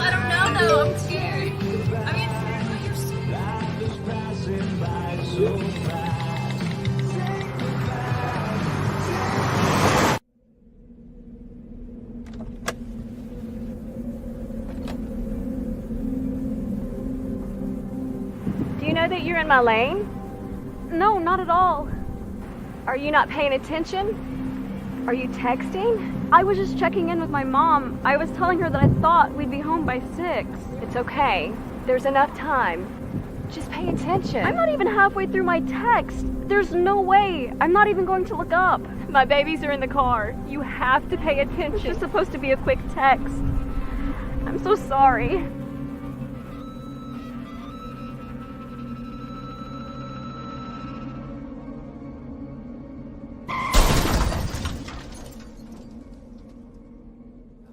I don't know though. I'm scared. I mean, you're Do you know that you're in my lane? No, not at all. Are you not paying attention? Are you texting? I was just checking in with my mom. I was telling her that I thought we'd be home by 6. It's okay. There's enough time. Just pay attention. I'm not even halfway through my text. There's no way. I'm not even going to look up. My babies are in the car. You have to pay attention. It's just supposed to be a quick text. I'm so sorry.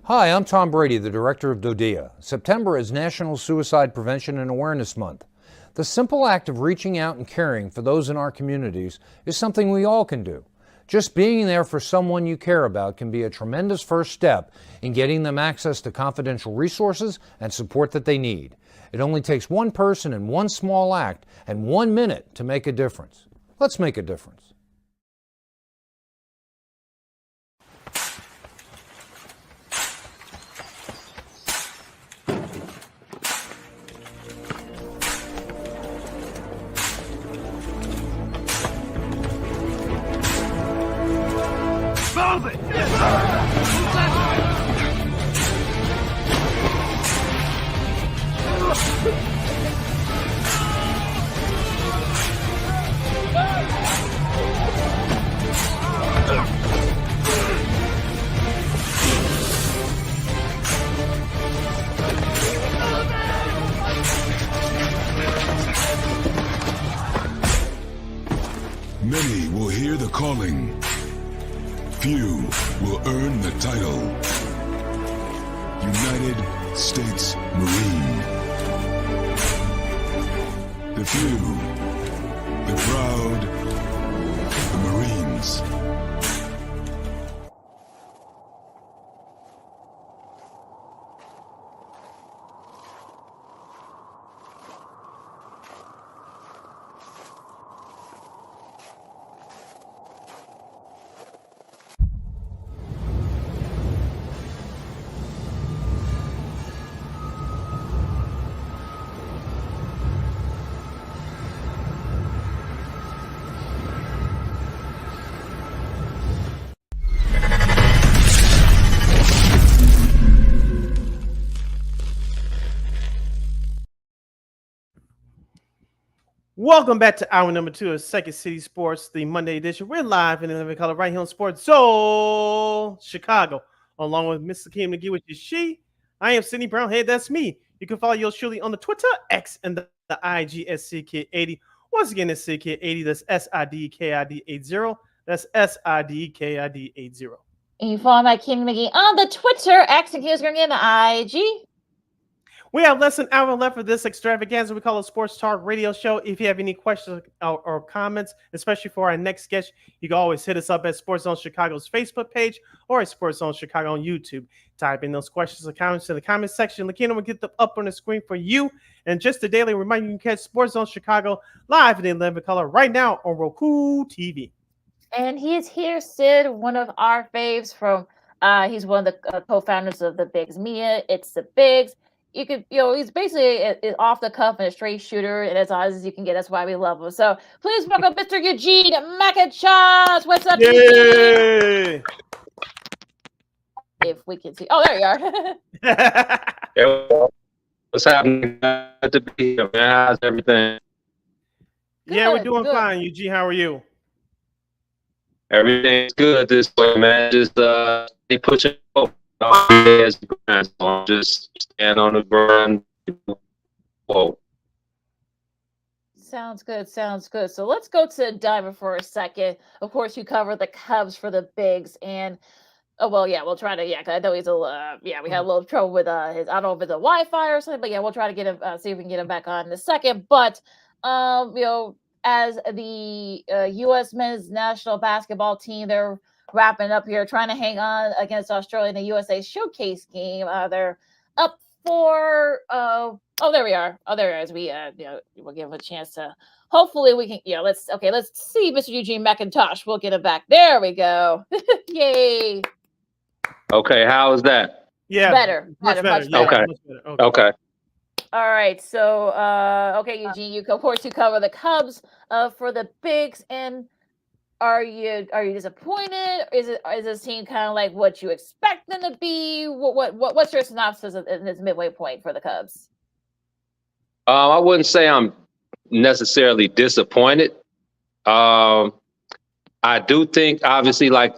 Hi, I'm Tom Brady, the director of DODEA. September is National Suicide Prevention and Awareness Month. The simple act of reaching out and caring for those in our communities is something we all can do. Just being there for someone you care about can be a tremendous first step in getting them access to confidential resources and support that they need. It only takes one person and one small act and 1 minute to make a difference. Let's make a difference. Move it! Many will hear the calling. Few will earn the title. United States Marine. The few, the proud, the Marines. Welcome back to hour number 2 of Second City Sports, the Monday edition. We're live in the living color right here on Sports So Chicago, along with Mr. Kim McGee, which is she. I am Sidney Brown. Hey, that's me. You can follow yours truly on the Twitter, X, and the IG at SidKid80. Once again, it's SidKid80. That's SIDKID80. That's SIDKID80. And you follow my King McGee on the Twitter, X and King's going to the IG. We have less than an hour left for this extravaganza we call a Sports Talk Radio Show. If you have any questions or comments, especially for our next guest, you can always hit us up at Sports Zone Chicago's Facebook page or at Sports Zone Chicago on YouTube. Type in those questions or comments in the comment section. Lakina will get them up on the screen for you. And just a daily reminder, you can catch Sports Zone Chicago live in the 11 color right now on Roku TV. And he is here, Sid, one of our faves from, he's one of the co-founders of the Bigs Media. It's the Bigs. You could, he's basically an off the cuff and a straight shooter, and as honest as you can get. That's why we love him. So please welcome Mr. Eugene McIntosh. What's up, Eugene? If we can see. Oh, there you are. Hey, what's happening? Good to be here, man. How's everything? Yeah, we're doing fine, Eugene. How are you? Everything's good this way, man. Just keep pushing forward. As you can. So I'm just stand on the ground. Whoa. Sounds good. Sounds good. So let's go to Diver for a second. Of course, you cover the Cubs for the Bigs, and we'll try to. Cause I know he's a. We had a little trouble with his. I don't know if it's a Wi-Fi or something, but we'll try to get him. See if we can get him back on in a second. But as the U.S. men's national basketball team, they're wrapping up here, trying to hang on against Australia in the USA Showcase game. They're up for. There we are. Oh, there is. We'll give him a chance to. Hopefully, we can. Let's see, Mr. Eugene McIntosh. We'll get him back. There we go. Yay. Okay, how is that? Yeah, much better. Okay. All right, so Eugene, you cover the Cubs for the Bigs, and are you disappointed? Is this team kind of like what you expect them to be? What's your synopsis in this midway point for the Cubs? I wouldn't say I'm necessarily disappointed. I do think, obviously, like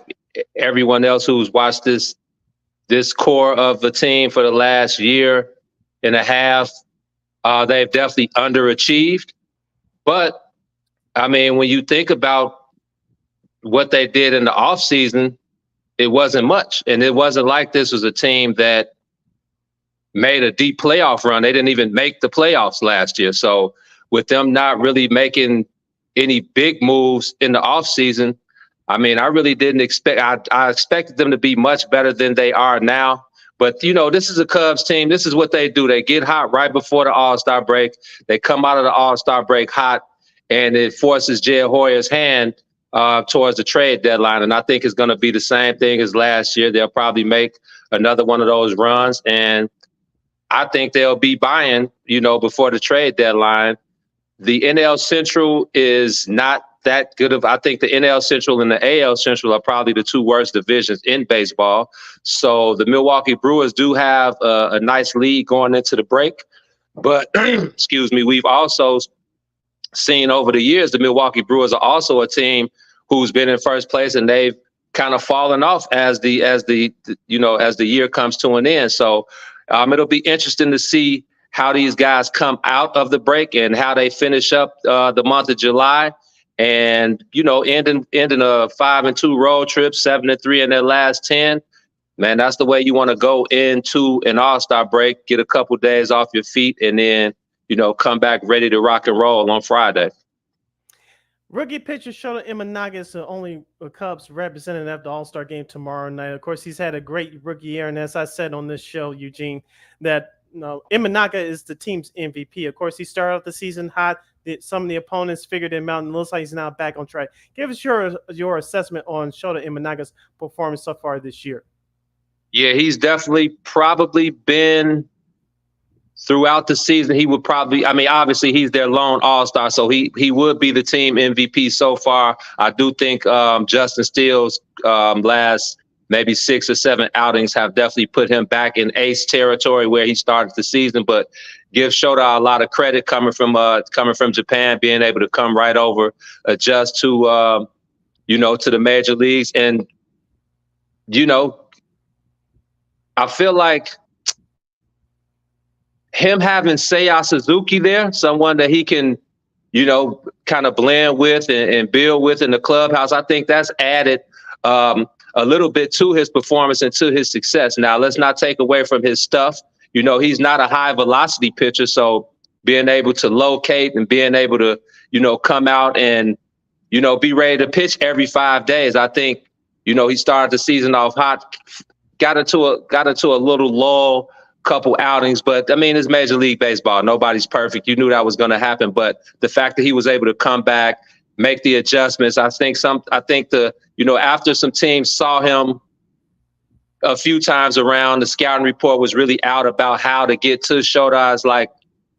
everyone else who's watched this core of the team for the last year and a half, they've definitely underachieved. But I mean, when you think about what they did in the offseason, it wasn't much. And it wasn't like this was a team that made a deep playoff run. They didn't even make the playoffs last year. So with them not really making any big moves in the offseason, I mean, I really didn't expect, I expected them to be much better than they are now. But, this is a Cubs team. This is what they do. They get hot right before the All-Star break. They come out of the All-Star break hot, and it forces Jed Hoyer's hand towards the trade deadline. And I think it's going to be the same thing as last year. They'll probably make another one of those runs. And I think they'll be buying, before the trade deadline. The NL Central is not that good of. I think the NL Central and the AL Central are probably the two worst divisions in baseball. So the Milwaukee Brewers do have a nice lead going into the break. But, excuse me, we've also seen over the years the Milwaukee Brewers are also a team who's been in first place, and they've kind of fallen off as the year comes to an end. So it'll be interesting to see how these guys come out of the break and how they finish up the month of July, and ending a 5-2 road trip, 7-3 in their last 10. Man, that's the way you want to go into an All-Star break. Get a couple days off your feet, and then come back ready to rock and roll on Friday. Rookie pitcher Shota Imanaga is the only Cubs representative at the All-Star game tomorrow night. Of course, he's had a great rookie year, and as I said on this show, Eugene, that Imanaga is the team's MVP. Of course, he started out the season hot. Some of the opponents figured him out, and it looks like he's now back on track. Give us your assessment on Shota Imanaga's performance so far this year. Yeah, he's definitely probably been throughout the season. He would probably, obviously he's their lone all-star, so he would be the team MVP so far. I do think Justin Steele's last maybe 6 or 7 outings have definitely put him back in ace territory where he started the season, but give Shota a lot of credit coming from Japan, being able to come right over, adjust to to the major leagues. And I feel like him having Seiya Suzuki there, someone that he can, kind of blend with and build with in the clubhouse, I think that's added a a little bit to his performance and to his success. Now, let's not take away from his stuff. You know, he's not a high velocity pitcher. So being able to locate and being able to, you know, come out and, you know, be ready to pitch every 5 days. I think, you know, he started the season off hot, got into a little lull, couple outings, but I mean, it's Major League Baseball. Nobody's perfect. You knew that was going to happen, but the fact that he was able to come back, make the adjustments, I think you know, after some teams saw him a few times around, the scouting report was really out about how to get to Shodai's, like,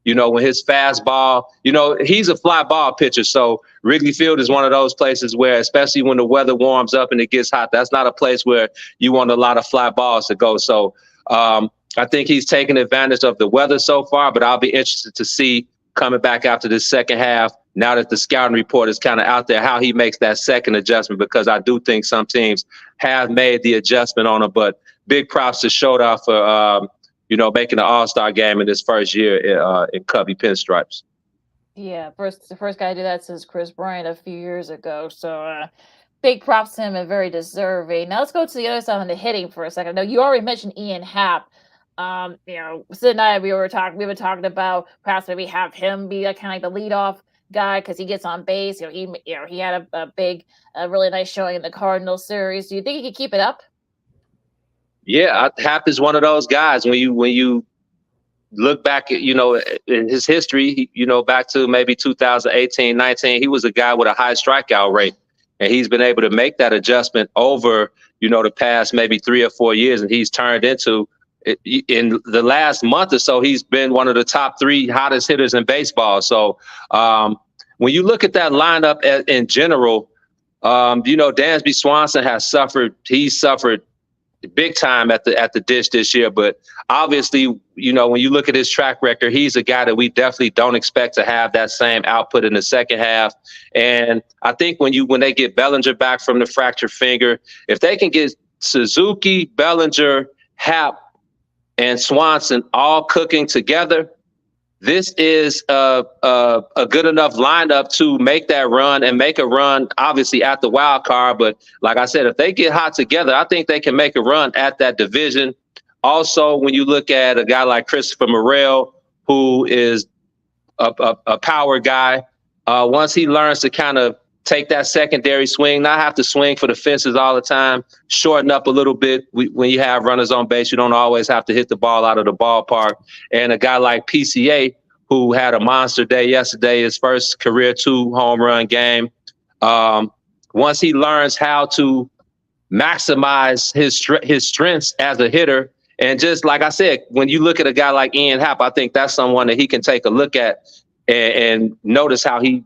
you know, when his fastball, you know, he's a fly ball pitcher. So Wrigley Field is one of those places where, especially when the weather warms up and it gets hot, that's not a place where you want a lot of fly balls to go. So I think he's taken advantage of the weather so far, but I'll be interested to see coming back after this second half, now that the scouting report is kind of out there, how he makes that second adjustment, because I do think some teams have made the adjustment on him. But big props to Shodai for, you know, making the All-Star game in his first year in Cubby pinstripes. Yeah, the first guy to do that since Chris Bryant a few years ago. So big props to him and very deserving. Now let's go to the other side on the hitting for a second. Now, you already mentioned Ian Happ. You know, Sid and I, we were talking about perhaps maybe have him be kind of like the leadoff guy because he gets on base. He had a big, really nice showing in the Cardinals series. Do you think he could keep it up? Yeah, Happ is one of those guys. When you look back at, you know, in his history, you know, back to maybe 2018, 19, he was a guy with a high strikeout rate, and he's been able to make that adjustment over, you know, the past maybe 3 or 4 years, and he's turned into, in the last month or so, he's been one of the top 3 hottest hitters in baseball. So when you look at that lineup in general, you know, Dansby Swanson has suffered. He's suffered big time at the dish this year. But obviously, you know, when you look at his track record, he's a guy that we definitely don't expect to have that same output in the second half. And I think when they get Bellinger back from the fractured finger, if they can get Suzuki, Bellinger, Happ, and Swanson all cooking together, this is a good enough lineup to make that run and make a run, obviously, at the wild card. But like I said, if they get hot together, I think they can make a run at that division. Also, when you look at a guy like Christopher Morel, who is a power guy, once he learns to kind of take that secondary swing, not have to swing for the fences all the time, shorten up a little bit. When you have runners on base, you don't always have to hit the ball out of the ballpark. And a guy like PCA, who had a monster day yesterday, his first career 2 home run game. Once he learns how to maximize his strengths as a hitter, and just like I said, when you look at a guy like Ian Happ, I think that's someone that he can take a look at and notice how he,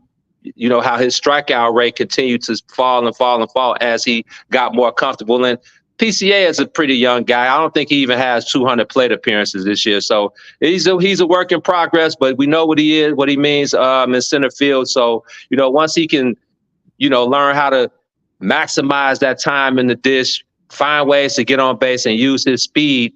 you know, how his strikeout rate continued to fall and fall and fall as he got more comfortable. And PCA is a pretty young guy. I don't think he even has 200 plate appearances this year. So he's a work in progress, but we know what he is, what he means in center field. So, you know, once he can, you know, learn how to maximize that time in the dish, find ways to get on base and use his speed,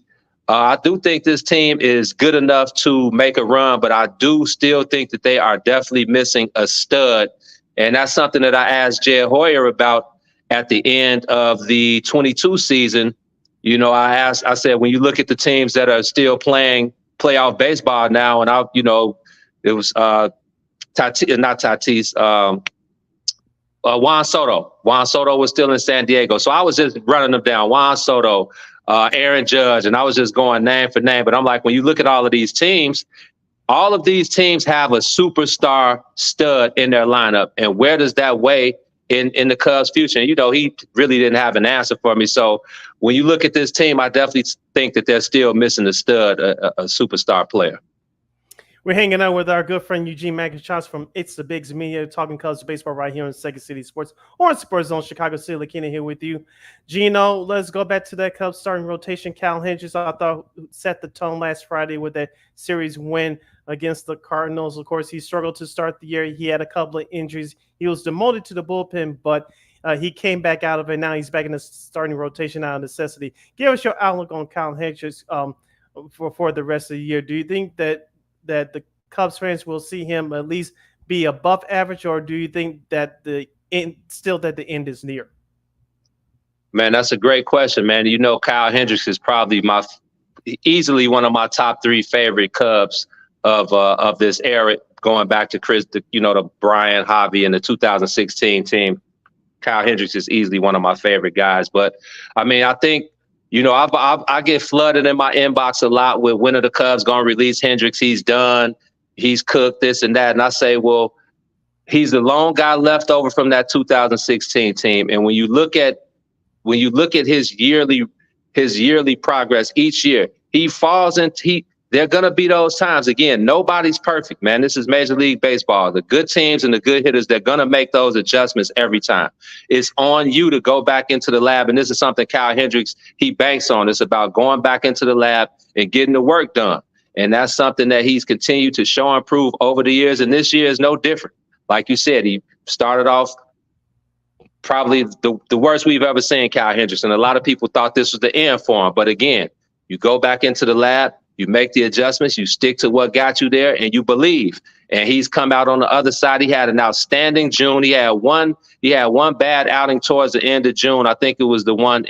I do think this team is good enough to make a run, but I do still think that they are definitely missing a stud. And that's something that I asked Jed Hoyer about at the end of the 22 season. You know, I said, when you look at the teams that are still playing playoff baseball now, and it was Juan Soto. Juan Soto was still in San Diego. So I was just running them down. Juan Soto, Aaron Judge, and I was just going name for name. But I'm like, when you look at all of these teams have a superstar stud in their lineup. And where does that weigh in the Cubs' future? And, you know, he really didn't have an answer for me. So when you look at this team, I definitely think that they're still missing a stud, a superstar player. We're hanging out with our good friend Eugene McIntosh from It's the Bigs Media, talking Cubs baseball right here on Second City Sports or on Sports Zone Chicago City. Lakina here with you. Gino, let's go back to that Cubs starting rotation. Cal Hendricks, I thought, set the tone last Friday with that series win against the Cardinals. Of course, he struggled to start the year. He had a couple of injuries. He was demoted to the bullpen, but he came back out of it. Now he's back in the starting rotation out of necessity. Give us your outlook on Cal Hendricks for the rest of the year. Do you think that the Cubs fans will see him at least be above average, or do you think that the end is near? Man, that's a great question, man. You know, Kyle Hendricks is probably easily one of my top 3 favorite Cubs of this era, going back to the Brian, Javi, and the 2016 team. Kyle Hendricks is easily one of my favorite guys. But I mean, I think, you know, I get flooded in my inbox a lot with when are the Cubs going to release Hendricks? He's done. He's cooked, this and that. And I say, well, he's the lone guy left over from that 2016 team. And when you look at his yearly progress each year, he falls into there are going to be those times. Again, nobody's perfect, man. This is Major League Baseball. The good teams and the good hitters, they're going to make those adjustments every time. It's on you to go back into the lab. And this is something Kyle Hendricks, he banks on. It's about going back into the lab and getting the work done. And that's something that he's continued to show and prove over the years. And this year is no different. Like you said, he started off probably the worst we've ever seen Kyle Hendricks. And a lot of people thought this was the end for him. But again, you go back into the lab, you make the adjustments, you stick to what got you there, and you believe. And he's come out on the other side. He had an outstanding June. He had one bad outing towards the end of June. I think it was the one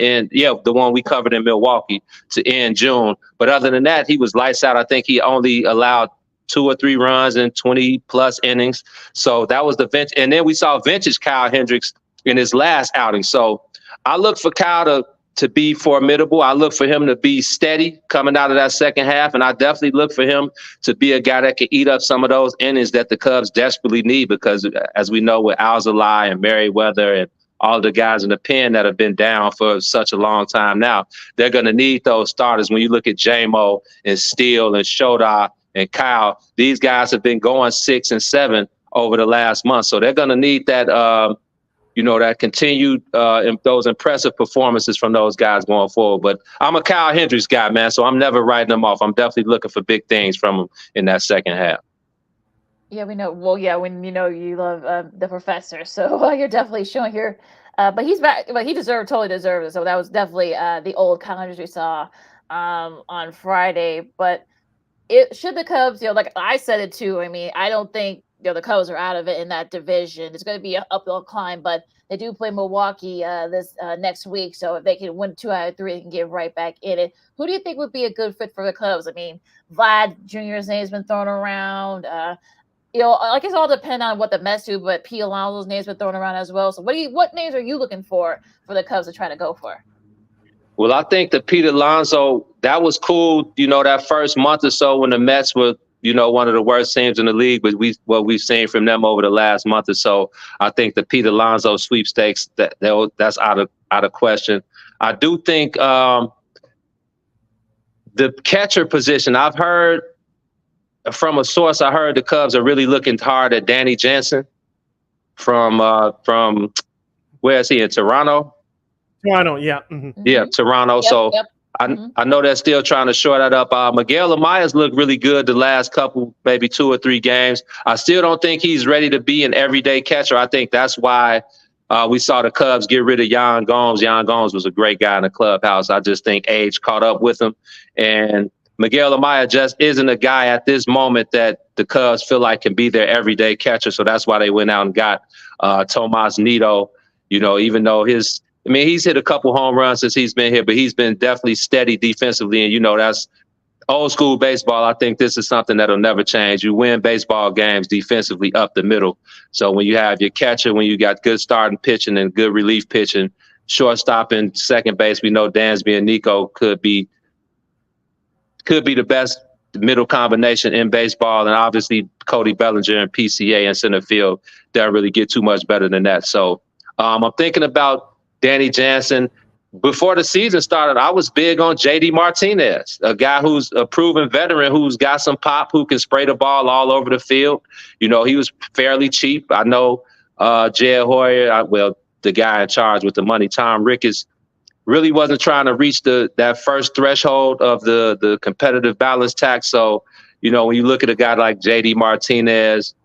we covered in Milwaukee to end June. But other than that, he was lights out. I think he only allowed 2 or 3 runs in 20 plus innings. So that was the vintage. And then we saw vintage Kyle Hendricks in his last outing. So I look for Kyle to be formidable. I look for him to be steady coming out of that second half. And I definitely look for him to be a guy that can eat up some of those innings that the Cubs desperately need, because as we know, with Alzolay and Merriweather and all the guys in the pen that have been down for such a long time now, they're going to need those starters. When you look at J-Mo and Steele and Shodai and Kyle, these guys have been going 6 and 7 over the last month. So they're going to need that, that continued those impressive performances from those guys going forward. But I'm a Kyle Hendricks guy, man, so I'm never writing him off. I'm definitely looking for big things from him in that second half. Yeah, we know. Well, yeah, when you love the professor, so you're definitely showing here. But he's back. But he totally deserved it. So that was definitely the old Kyle Hendricks we saw on Friday. But should the Cubs, like I said it too. I mean, I don't think the Cubs are out of it in that division. It's going to be an uphill climb, but they do play Milwaukee this next week. So if they can win 2 out of 3, they can get right back in it. Who do you think would be a good fit for the Cubs? I mean, Vlad Jr.'s name's been thrown around. I guess all depend on what the Mets do, but Pete Alonso's name's been thrown around as well. So what names are you looking for the Cubs to try to go for? Well, I think that Pete Alonso, that was cool, that first month or so when the Mets were one of the worst teams in the league, but what we've seen from them over the last month or so, I think the Pete Alonso sweepstakes, that's out of question. I do think the catcher position, I've heard from a source, I heard the Cubs are really looking hard at Danny Jansen from where is he, in Toronto? Toronto, yeah. Mm-hmm. Yeah, Toronto. Yep. I know they're still trying to shore that up. Miguel Amaya's looked really good the last couple, maybe 2 or 3 games. I still don't think he's ready to be an everyday catcher. I think that's why we saw the Cubs get rid of Yan Gomes. Yan Gomes was a great guy in the clubhouse. I just think age caught up with him. And Miguel Amaya just isn't a guy at this moment that the Cubs feel like can be their everyday catcher. So that's why they went out and got Tomas Nido, even though he's hit a couple home runs since he's been here, but he's been definitely steady defensively. And, that's old school baseball. I think this is something that'll never change. You win baseball games defensively up the middle. So when you have your catcher, when you got good starting pitching and good relief pitching, shortstop and second base, we know Dansby and Nico could be the best middle combination in baseball. And obviously Cody Bellinger and PCA in center field doesn't really get too much better than that. So I'm thinking about Danny Jansen. Before the season started, I was big on JD Martinez, a guy who's a proven veteran, who's got some pop, who can spray the ball all over the field. He was fairly cheap. I know Jed Hoyer, the guy in charge with the money, Tom Ricketts, really wasn't trying to reach that first threshold of the competitive balance tax. So, when you look at a guy like JD Martinez,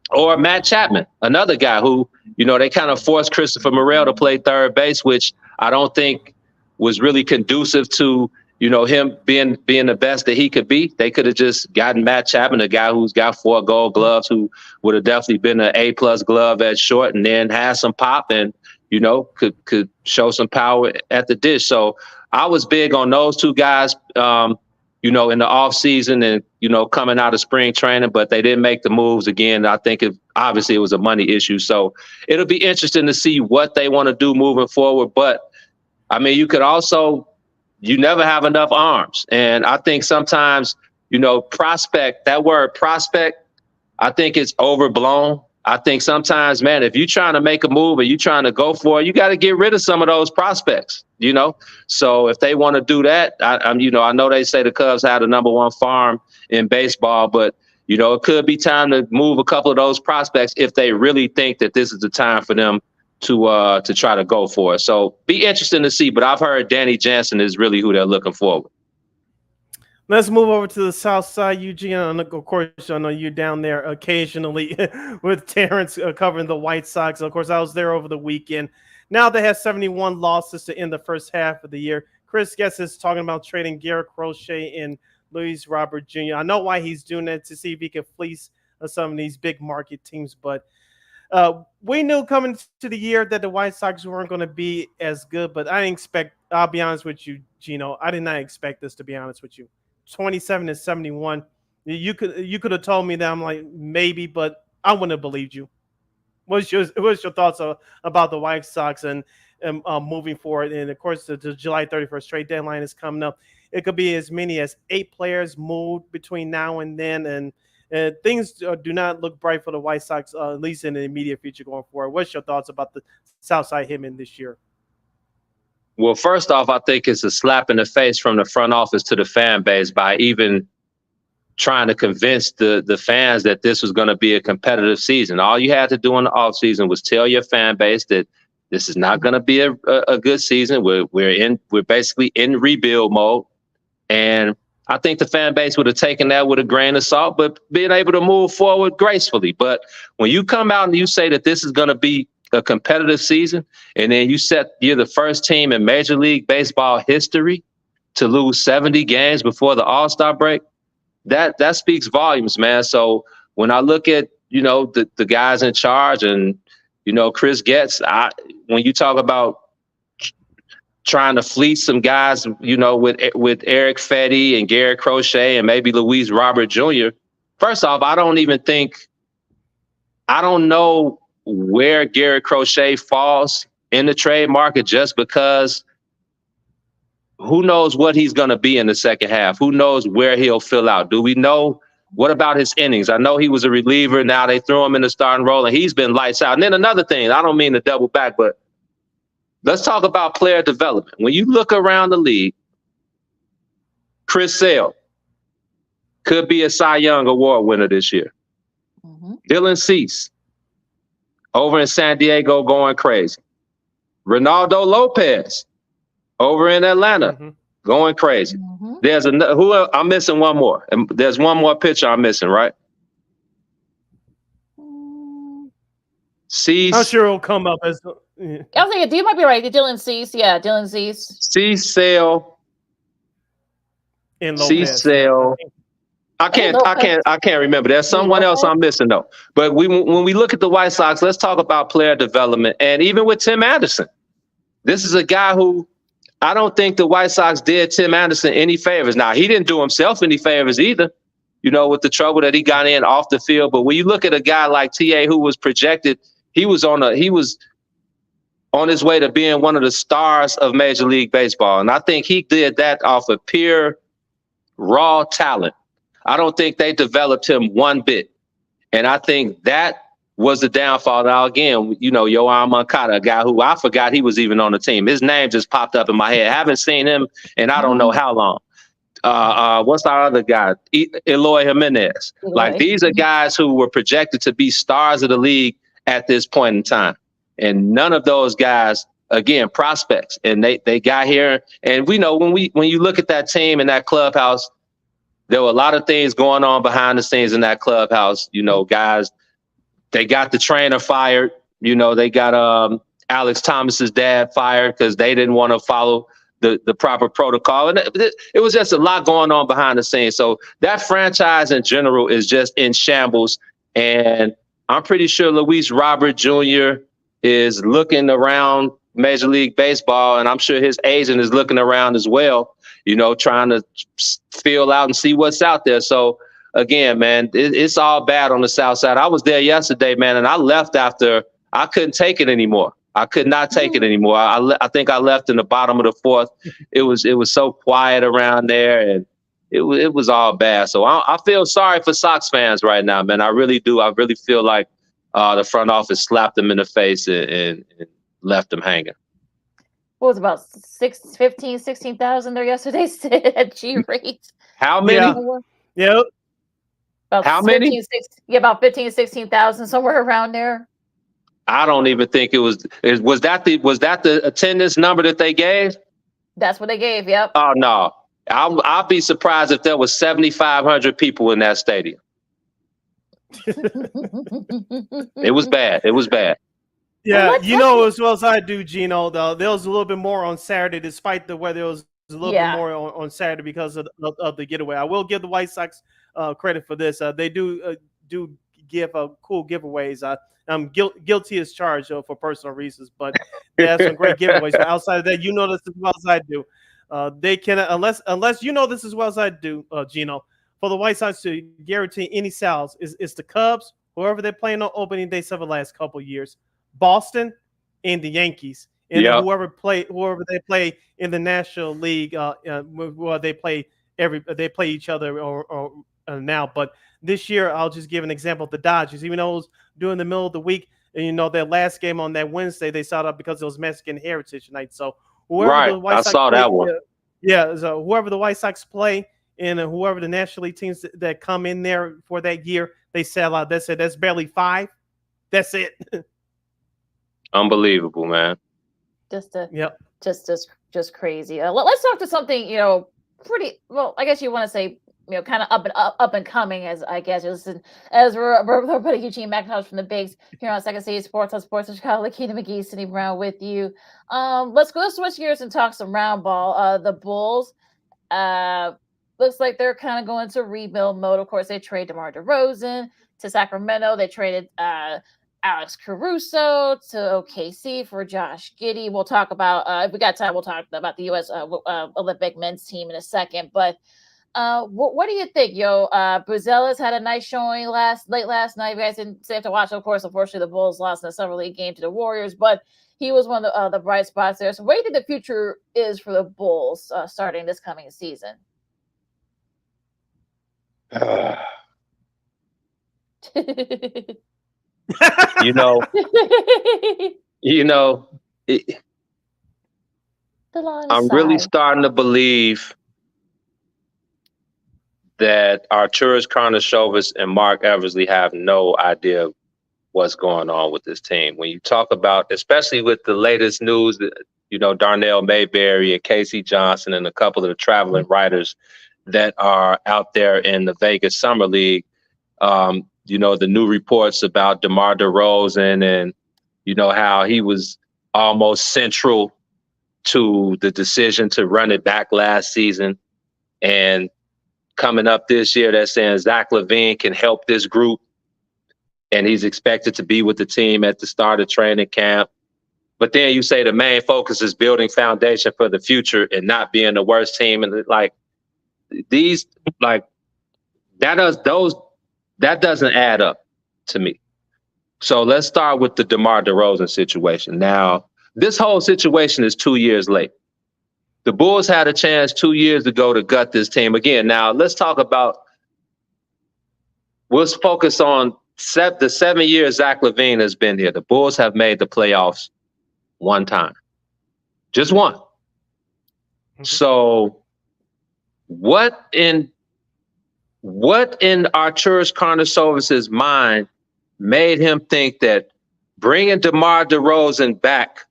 or Matt Chapman, another guy who, they kind of forced Christopher Morel to play third base, which I don't think was really conducive to, him being the best that he could be. They could have just gotten Matt Chapman, a guy who's got 4 gold gloves, who would have definitely been an A+ glove at short, and then had some pop and, could show some power at the dish. So I was big on those two guys, in the off season and, coming out of spring training, but they didn't make the moves again. I think obviously it was a money issue. So it'll be interesting to see what they want to do moving forward. But I mean, you never have enough arms. And I think sometimes, that word prospect, I think it's overblown. I think sometimes, man, if you're trying to make a move or you're trying to go for it, you got to get rid of some of those prospects, So if they want to do that, I know they say the Cubs had the #1 farm in baseball, but, it could be time to move a couple of those prospects if they really think that this is the time for them to try to go for it. So be interesting to see. But I've heard Danny Jansen is really who they're looking for. Let's move over to the South Side, Eugene. Of course, I know you're down there occasionally with Terrence covering the White Sox. Of course, I was there over the weekend. Now they have 71 losses to end the first half of the year. Chris Getz is talking about trading Garrett Crochet and Luis Robert Jr. I know why he's doing that, to see if he can fleece some of these big market teams. But we knew coming to the year that the White Sox weren't going to be as good. But I didn't expect, I'll be honest with you, Gino, I did not expect this, to be honest with you. 27-71. You could have told me that. I'm like, maybe, but I wouldn't have believed you. What's your thoughts about the White Sox and moving forward? And of course, the July 31st trade deadline is coming up. It could be as many as 8 players moved between now and then, and things do not look bright for the White Sox, at least in the immediate future going forward. What's your thoughts about the Southside Hitmen this year? Well, first off, I think it's a slap in the face from the front office to the fan base by even trying to convince the fans that this was going to be a competitive season. All you had to do in the offseason was tell your fan base that this is not going to be a good season. We're basically in rebuild mode. And I think the fan base would have taken that with a grain of salt, but being able to move forward gracefully. But when you come out and you say that this is going to be a competitive season, and then you're the first team in Major League Baseball history to lose 70 games before the All-Star break, that speaks volumes, man. So when I look at, the guys in charge and, Chris Getz, when you talk about trying to fleece some guys, with Eric Fetty and Garrett Crochet and maybe Luis Robert Jr., first off, I don't know where Garrett Crochet falls in the trade market, just because who knows what he's going to be in the second half? Who knows where he'll fill out? Do we know? What about his innings? I know he was a reliever. Now they threw him in the starting role, and he's been lights out. And then another thing, I don't mean to double back, but let's talk about player development. When you look around the league, Chris Sale could be a Cy Young Award winner this year. Mm-hmm. Dylan Cease over in San Diego going crazy. Ronaldo Lopez over in Atlanta going crazy. Mm-hmm. There's I'm missing one more. And there's one more pitcher I'm missing, right? Cease. I'm sure it'll come up as. Yeah. I was thinking, you might be right. Dylan Cease, yeah, Dylan Cease. Cease, Sale, and Cease, Sale. I can't remember. There's someone else I'm missing though. But when we look at the White Sox, let's talk about player development. And even with Tim Anderson, this is a guy who I don't think the White Sox did Tim Anderson any favors. Now, he didn't do himself any favors either, with the trouble that he got in off the field. But when you look at a guy like TA, who was projected, he was on his way to being one of the stars of Major League Baseball. And I think he did that off of pure raw talent. I don't think they developed him one bit. And I think that was the downfall. Now, again, Yoan Moncada, a guy who I forgot he was even on the team. His name just popped up in my head. I haven't seen him in I don't know how long. What's our other guy? Eloy Jimenez. Like, these are guys who were projected to be stars of the league at this point in time. And none of those guys, again, prospects. And they got here. And we know when you look at that team in that clubhouse, there were a lot of things going on behind the scenes in that clubhouse. Guys, they got the trainer fired. They got Alex Thomas's dad fired because they didn't want to follow the proper protocol. And it was just a lot going on behind the scenes. So that franchise in general is just in shambles. And I'm pretty sure Luis Robert Jr., is looking around Major League Baseball, and I'm sure his agent is looking around as well, you know, trying to feel out and see what's out there. So again, man, it's all bad on the South Side. I was there yesterday, man, and I left after I couldn't take it anymore. I could not take it anymore. I think I left in the bottom of the fourth. It was so quiet around there, and it was all bad. So I feel sorry for Sox fans right now, man. I really do. I really feel like the front office slapped them in the face and left them hanging. What was it, about 16,000 there yesterday at G rate? How many? Yeah. About How 15, many? 16, yeah, about 15, 16,000, somewhere around there. I don't even think it was. Was that the attendance number that they gave? That's what they gave. Yep. Oh no, I'll be surprised if there was 7,500 people in that stadium. It was bad. It was bad. Yeah, you know as well as I do, Gino. Though there was a little bit more on Saturday, despite the weather. There was a little bit more on Saturday because of the getaway. I will give the White Sox credit for this. They do give cool giveaways. I'm guilty as charged for personal reasons, but they have some great giveaways. But outside of that, you know this as well as I do. They cannot unless you know this as well as I do, Gino. For the White Sox to guarantee any sales is the Cubs, whoever they're playing on opening day for the last couple of years, Boston, and the Yankees, and then whoever they play in the National League. Well, they play each other or now, but this year I'll just give an example. The Dodgers, even though it was during the middle of the week, and you know their last game on that Wednesday, they started up because it was Mexican Heritage Night. So whoever the White Sox saw that one. Yeah, so whoever the White Sox play and whoever the National League teams that come in there for that year, they sell out. They said that's barely 5. That's it. Unbelievable, man. Just crazy. Let's talk to something, you know, pretty well. I guess you want to say, you know, kind of up and coming, as I guess you listen, as we're putting Eugene McIntosh from the Bigs here on Second City Sports on Sports of Chicago. Lakina McGee, Cindy Brown with you. Let's switch gears and talk some round ball. The Bulls, looks like they're kind of going to rebuild mode. Of course, they trade DeMar DeRozan to Sacramento. They traded Alex Caruso to OKC for Josh Giddey. We'll talk about, if we got time, we'll talk about the U.S. Olympic men's team in a second. But what do you think, Buzelis had a nice showing late last night. You guys didn't have to watch, of course. Unfortunately, the Bulls lost in the Summer League game to the Warriors, but he was one of the bright spots there. So what do you think the future is for the Bulls starting this coming season? I'm really starting to believe that Arturas Karnisovas and Mark Eversley have no idea what's going on with this team. When you talk about, especially with the latest news, you know, Darnell Mayberry and Casey Johnson and a couple of the traveling writers that are out there in the Vegas Summer League, you know, the new reports about DeMar DeRozan and, you know, how he was almost central to the decision to run it back last season. And coming up this year, they're saying Zach LaVine can help this group. And he's expected to be with the team at the start of training camp. But then you say the main focus is building foundation for the future and not being the worst team. And like these, like that doesn't add up to me. So let's start with the DeMar DeRozan situation. Now, this whole situation is 2 years late. The Bulls had a chance 2 years ago to gut this team again. Now, let's talk about, we'll focus on the 7 years Zach LaVine has been here. The Bulls have made the playoffs one time. Just one. Mm-hmm. So what in Arturas Karnisovas' mind made him think that bringing DeMar DeRozan back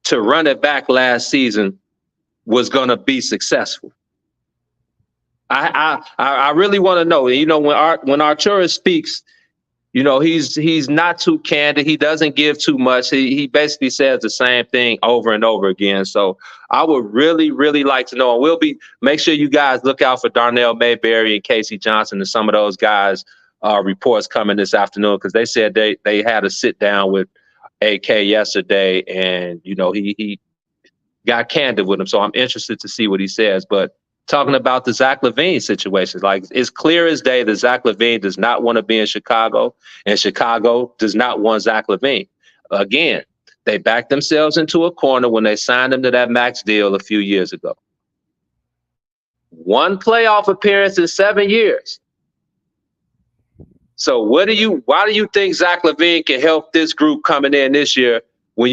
to run it back last season was going to be successful? I really want to know. You know, when Arturas speaks, you know, he's not too candid. He doesn't give too much. He basically says the same thing over and over again. So I would really, really like to know. And make sure you guys look out for Darnell Mayberry and Casey Johnson and some of those guys reports coming this afternoon, because they said they had a sit down with AK yesterday, and he got candid with him. So I'm interested to see what he says. But talking about the Zach LaVine situation, like it's clear as day that Zach LaVine does not want to be in Chicago, and Chicago does not want Zach LaVine. Again, they backed themselves into a corner when they signed him to that max deal a few years ago. One playoff appearance in 7 years. So why do you think Zach LaVine can help this group coming in this year when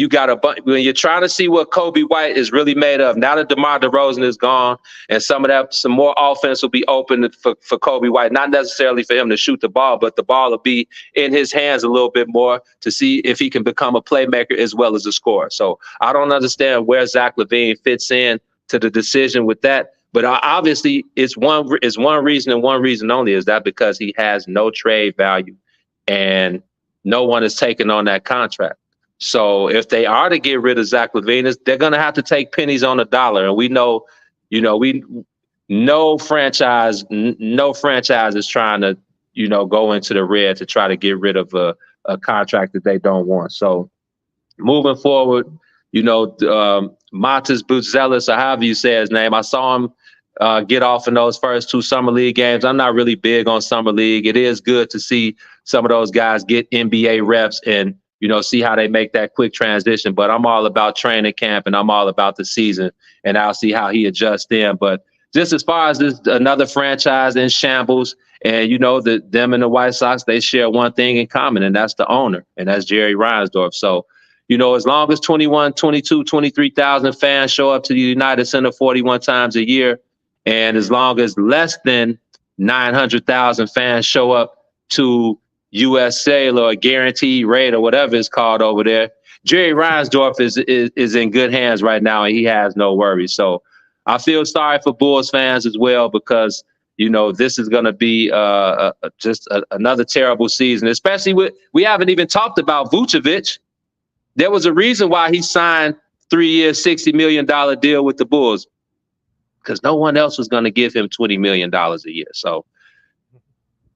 when you're trying to see what Kobe White is really made of? Now that DeMar DeRozan is gone, and some more offense will be open for Kobe White, not necessarily for him to shoot the ball, but the ball will be in his hands a little bit more to see if he can become a playmaker as well as a scorer. So I don't understand where Zach LaVine fits in to the decision with that. But obviously, it's one reason and one reason only, is that because he has no trade value and no one is taking on that contract. So if they are to get rid of Zach LaVine, they're going to have to take pennies on the dollar. And we know, no franchise is trying to, go into the red to try to get rid of a contract that they don't want. So moving forward, Montes Buzelis, or however you say his name, I saw him get off in those first 2 Summer League games. I'm not really big on Summer League. It is good to see some of those guys get NBA reps and, see how they make that quick transition. But I'm all about training camp, and I'm all about the season, and I'll see how he adjusts then. But just as far as this, another franchise in shambles, and, them and the White Sox, they share one thing in common, and that's the owner, and that's Jerry Reinsdorf. So, as long as 21, 22, 23,000 fans show up to the United Center 41 times a year, and as long as less than 900,000 fans show up to U.S. Sail or a guaranteed rate or whatever it's called over there, Jerry Reinsdorf is in good hands right now, and he has no worries. So I feel sorry for Bulls fans as well, because this is going to be just another terrible season, especially we haven't even talked about Vucevic. There was a reason why he signed 3 years, $60 million deal with the Bulls, because no one else was going to give him $20 million a year. So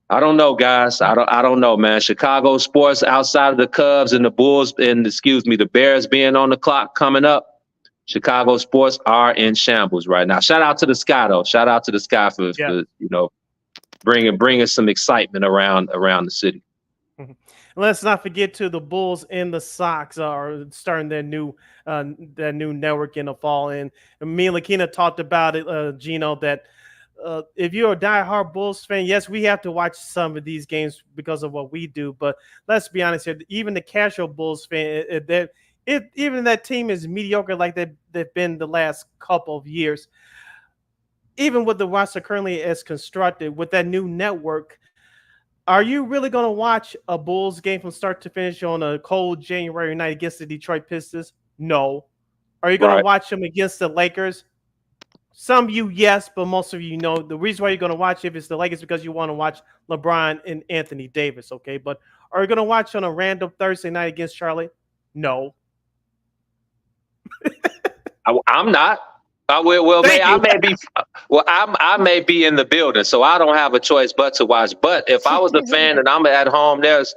I don't know, guys. I don't know, man. Chicago sports outside of the Cubs and the Bulls and the Bears being on the clock coming up, Chicago sports are in shambles right now. Shout out to the Sky, though. Shout out to the Sky for bringing some excitement around the city. Let's not forget to the Bulls and the Sox are starting their new network in the fall. And me and Lakina talked about it, Gino, that if you're a diehard Bulls fan, yes, we have to watch some of these games because of what we do. But let's be honest here, even the casual Bulls fan, even that team is mediocre like they've been the last couple of years. Even with the roster currently as constructed, with that new network, are you really going to watch a Bulls game from start to finish on a cold January night against the Detroit Pistons? No. Are you going to watch them against the Lakers? Some of you, yes, but most of you know. The reason why you're going to watch if it's the Lakers because you want to watch LeBron and Anthony Davis, okay? But are you going to watch on a random Thursday night against Charlotte? No. I'm not. I may be in the building, so I don't have a choice but to watch. But if I was a fan and I'm at home, there's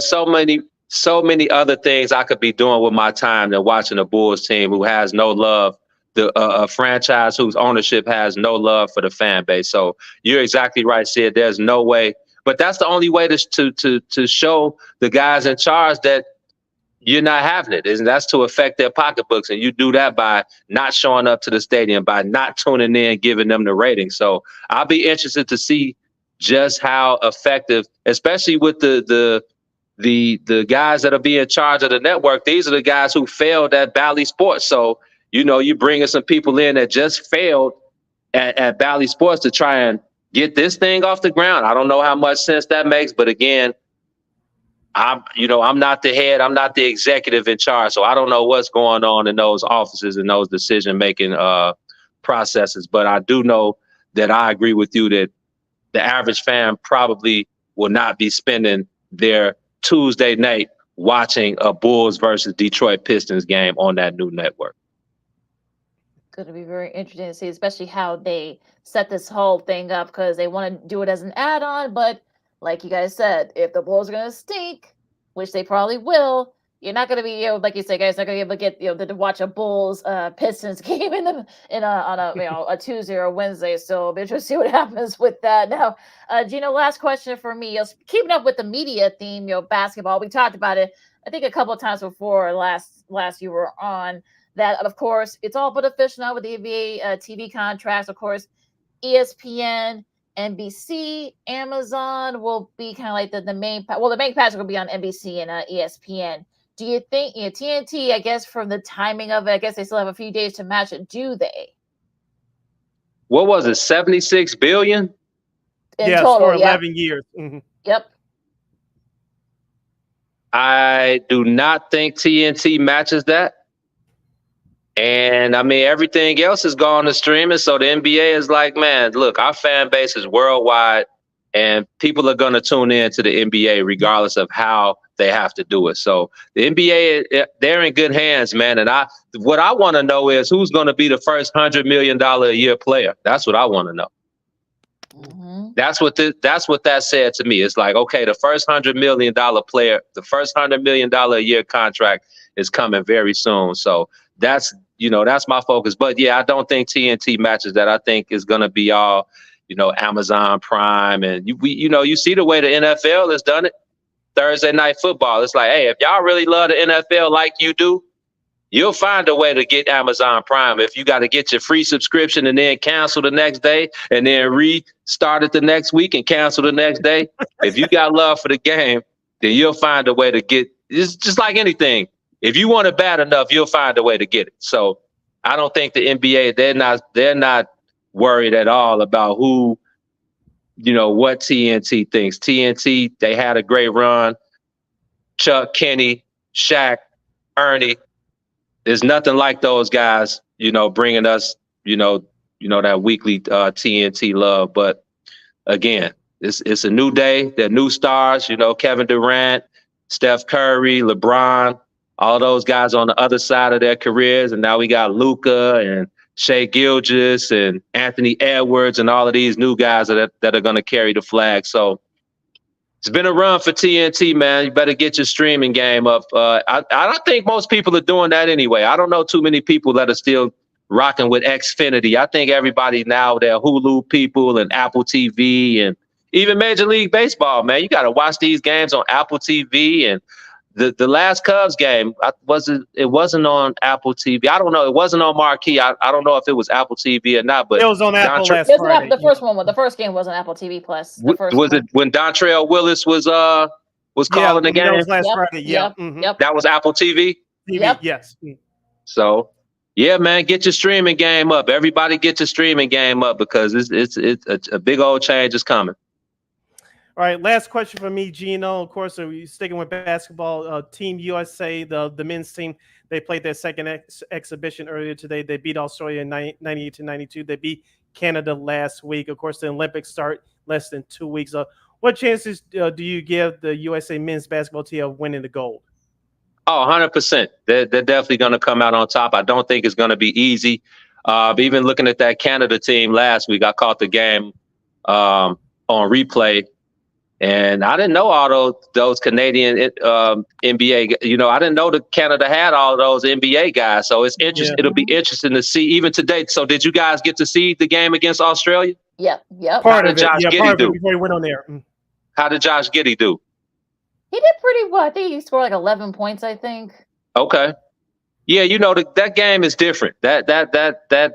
so many other things I could be doing with my time than watching a Bulls team who has no love, a franchise whose ownership has no love for the fan base. So you're exactly right, Sid. There's no way, but that's the only way to show the guys in charge that you're not having it, and that's to affect their pocketbooks. And you do that by not showing up to the stadium, by not tuning in, giving them the rating. So I'll be interested to see just how effective, especially with the guys that are being in charge of the network. These are the guys who failed at Bally Sports. So, you bringing some people in that just failed at Bally Sports to try and get this thing off the ground. I don't know how much sense that makes, but again, I'm not the head. I'm not the executive in charge. So I don't know what's going on in those offices and those decision-making processes. But I do know that I agree with you that the average fan probably will not be spending their Tuesday night watching a Bulls versus Detroit Pistons game on that new network. Going to be very interesting to see, especially how they set this whole thing up, because they want to do it as an add-on, but like you guys said, if the Bulls are going to stink, which they probably will, you're not going to be, like you said, guys, not going to be able to get, to watch a Bulls Pistons game on a Tuesday or Wednesday. So it'll be interesting to see what happens with that. Now, Gino, last question for me. Keeping up with the media theme, basketball. We talked about it, I think, a couple of times before last you were on. That, of course, it's all but official now with the NBA TV contracts. Of course, ESPN, NBC, Amazon will be kind of like the main. Well, the main patch will be on NBC and ESPN. Do you think TNT? I guess from the timing of it, I guess they still have a few days to match it. Do they? What was it? 76 billion. Yes, total, for 11 years. Mm-hmm. Yep. I do not think TNT matches that. And I mean, everything else is gone to streaming. So the NBA is like, man, look, our fan base is worldwide and people are going to tune in to the NBA regardless of how they have to do it. So the NBA, they're in good hands, man. And what I want to know is who's going to be the first $100 million a year player. That's what I want to know. Mm-hmm. That's what that said to me. It's like, okay, the first $100 million player, the first $100 million a year contract is coming very soon. So that's my focus. But yeah, I don't think TNT matches that. I think it's going to be all, Amazon Prime. And you see the way the NFL has done it. Thursday night football. It's like, hey, if y'all really love the NFL like you do, you'll find a way to get Amazon Prime. If you got to get your free subscription and then cancel the next day and then restart it the next week and cancel the next day. If you got love for the game, then you'll find a way to get. It's just like anything. If you want it bad enough, you'll find a way to get it. So I don't think the NBA, they're not worried at all about who, what TNT thinks. TNT, they had a great run. Chuck, Kenny, Shaq, Ernie. There's nothing like those guys, bringing us, that weekly TNT love. But again, it's a new day. They're new stars, Kevin Durant, Steph Curry, LeBron, all those guys on the other side of their careers. And now we got Luka and Shai Gilgeous and Anthony Edwards and all of these new guys that are going to carry the flag. So it's been a run for TNT, man. You better get your streaming game up. I don't think most people are doing that anyway. I don't know too many people that are still rocking with Xfinity. I think everybody now, they're Hulu people and Apple TV and even Major League Baseball, man. You got to watch these games on Apple TV. And the last Cubs game, it wasn't on Apple TV. I don't know. It wasn't on Marquee. I don't know if it was Apple TV or not, but it was on Apple last Friday. The first game was on Apple TV Plus. Was it when Dontrell Willis was calling the game? That was last Friday. Yeah. Mm-hmm. Yep. That was Apple TV? Yep. Yes. So, yeah, man, get your streaming game up. Everybody get your streaming game up because it's a big old change is coming. All right, last question for me, Gino. Of course, we're sticking with basketball. Team USA, the men's team, they played their second exhibition earlier today. They beat Australia 98-92. They beat Canada last week. Of course, the Olympics start less than 2 weeks. What chances do you give the USA men's basketball team of winning the gold? Oh, 100%. They're definitely going to come out on top. I don't think it's going to be easy. Even looking at that Canada team last week, I caught the game on replay. And I didn't know all those Canadian NBA. I didn't know that Canada had all those NBA guys. So it's interesting. Yeah. It'll be interesting to see even today. So did you guys get to see the game against Australia? Yep. Part of it before he went on there. How did Josh Giddey do? He did pretty well. I think he scored like 11 points. I think. Okay. Yeah, that game is different. That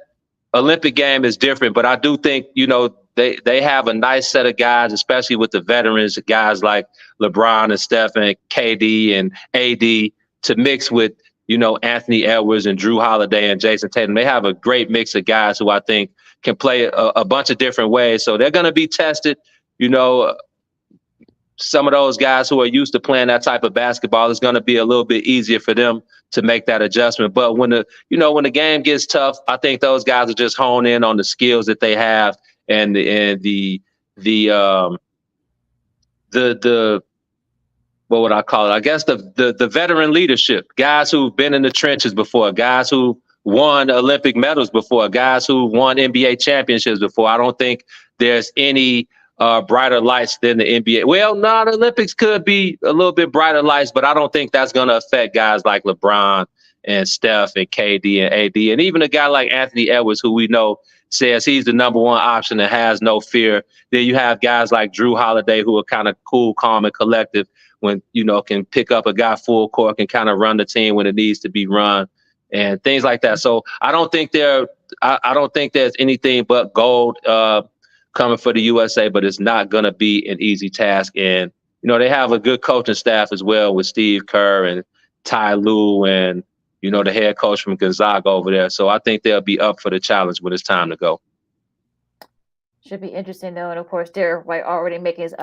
Olympic game is different. But I do think They have a nice set of guys, especially with the veterans, guys like LeBron and Steph and KD and AD to mix with, Anthony Edwards and Drew Holiday and Jason Tatum. They have a great mix of guys who I think can play a bunch of different ways. So they're going to be tested. Some of those guys who are used to playing that type of basketball, is going to be a little bit easier for them to make that adjustment. But when the game gets tough, I think those guys will just hone in on the skills that they have. And the what would I call it? I guess the veteran leadership, guys who've been in the trenches before, guys who won Olympic medals before, guys who won NBA championships before. I don't think there's any brighter lights than the NBA. Well, no, the Olympics could be a little bit brighter lights, but I don't think that's going to affect guys like LeBron and Steph and KD and AD, and even a guy like Anthony Edwards, who we know says he's the number one option and has no fear. Then you have guys like Drew Holiday, who are kind of cool, calm, and collective when, can pick up a guy full court and kind of run the team when it needs to be run and things like that. So I don't think I don't think there's anything but gold coming for the USA, but it's not going to be an easy task. And, they have a good coaching staff as well with Steve Kerr and Ty Lue and, the head coach from Gonzaga over there. So I think they'll be up for the challenge when it's time to go. Should be interesting though, and of course, Derek White already making his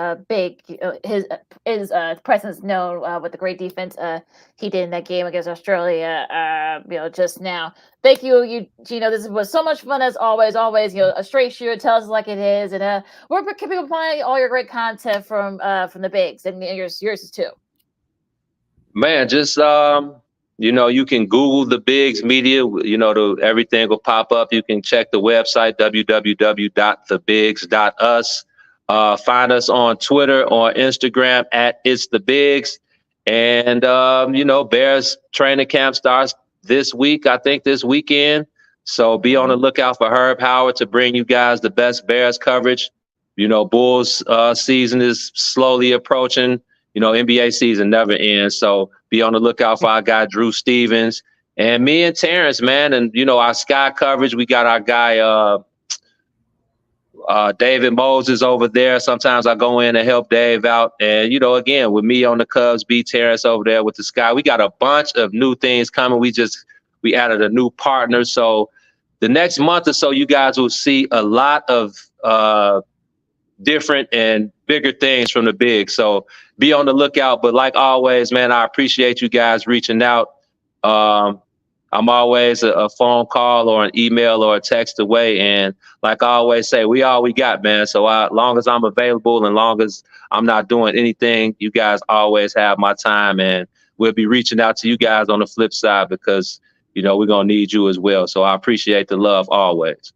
presence known with the great defense he did in that game against Australia. Just now. Thank you, Gino. This was so much fun as always. Always, a straight shooter. Tell us like it is, and where can people find all your great content from the Bigs and yours too? Man, just you can Google the Bigs Media. Everything will pop up. You can check the website, www.thebigs.us. Find us on Twitter, on Instagram @It'sTheBigs. And, Bears training camp starts this week, I think this weekend. So be on the lookout for Herb Howard to bring you guys the best Bears coverage. Bulls season is slowly approaching. NBA season never ends. So be on the lookout for our guy, Drew Stevens, and me and Terrence, man. And, our Sky coverage, we got our guy, David Moses over there. Sometimes I go in and help Dave out. And, again, with me on the Cubs, B Terrence over there with the Sky. We got a bunch of new things coming. We added a new partner. So the next month or so, you guys will see a lot of different and bigger things from the Bigs. So be on the lookout. But like always, man, I appreciate you guys reaching out. I'm always a phone call or an email or a text away. And like I always say, we all we got, man. So long as I'm available and long as I'm not doing anything, you guys always have my time. And we'll be reaching out to you guys on the flip side because, we're going to need you as well. So I appreciate the love always.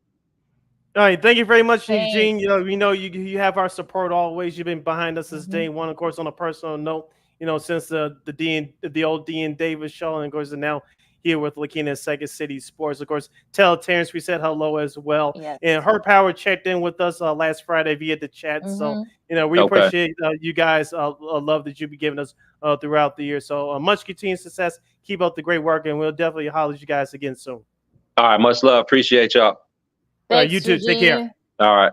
All right, thank you very much, Eugene. We know you have our support always. You've been behind us since day one. Of course, on a personal note, since the old Dean Davis show, and of course now here with Lakina Second City Sports. Of course, tell Terrence we said hello as well. Yes. And Herb Howard checked in with us last Friday via the chat. So we appreciate you guys. Love that you've been giving us throughout the year. So much continued success. Keep up the great work, and we'll definitely holler at you guys again soon. All right, much love. Appreciate y'all. Thanks, you too. Eugene. Take care. All right.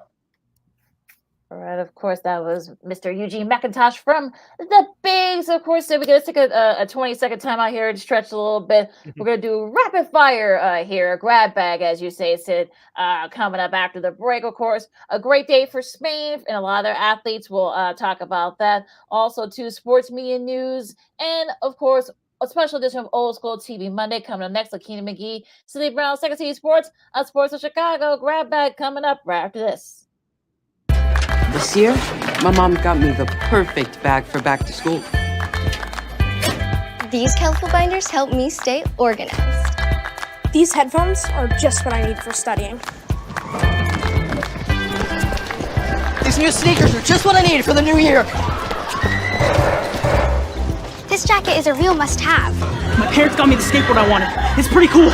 All right. Of course, that was Mr. Eugene McIntosh from the Bigs. Of course, so we're going to take a 20-second time out here and stretch a little bit. We're going to do rapid fire here, a grab bag, as you say, Sid, coming up after the break. Of course, a great day for Spain and a lot of their athletes. We'll talk about that. Also, to sports media news. And, of course, a special edition of Old School TV Monday coming up next. Lakina McGee, Cindy Brown, Second City Sports, Sports of Chicago. Grab bag coming up right after this. This year, my mom got me the perfect bag for back to school. These colorful binders help me stay organized. These headphones are just what I need for studying. These new sneakers are just what I need for the new year. This jacket is a real must-have. My parents got me the skateboard I wanted. It's pretty cool.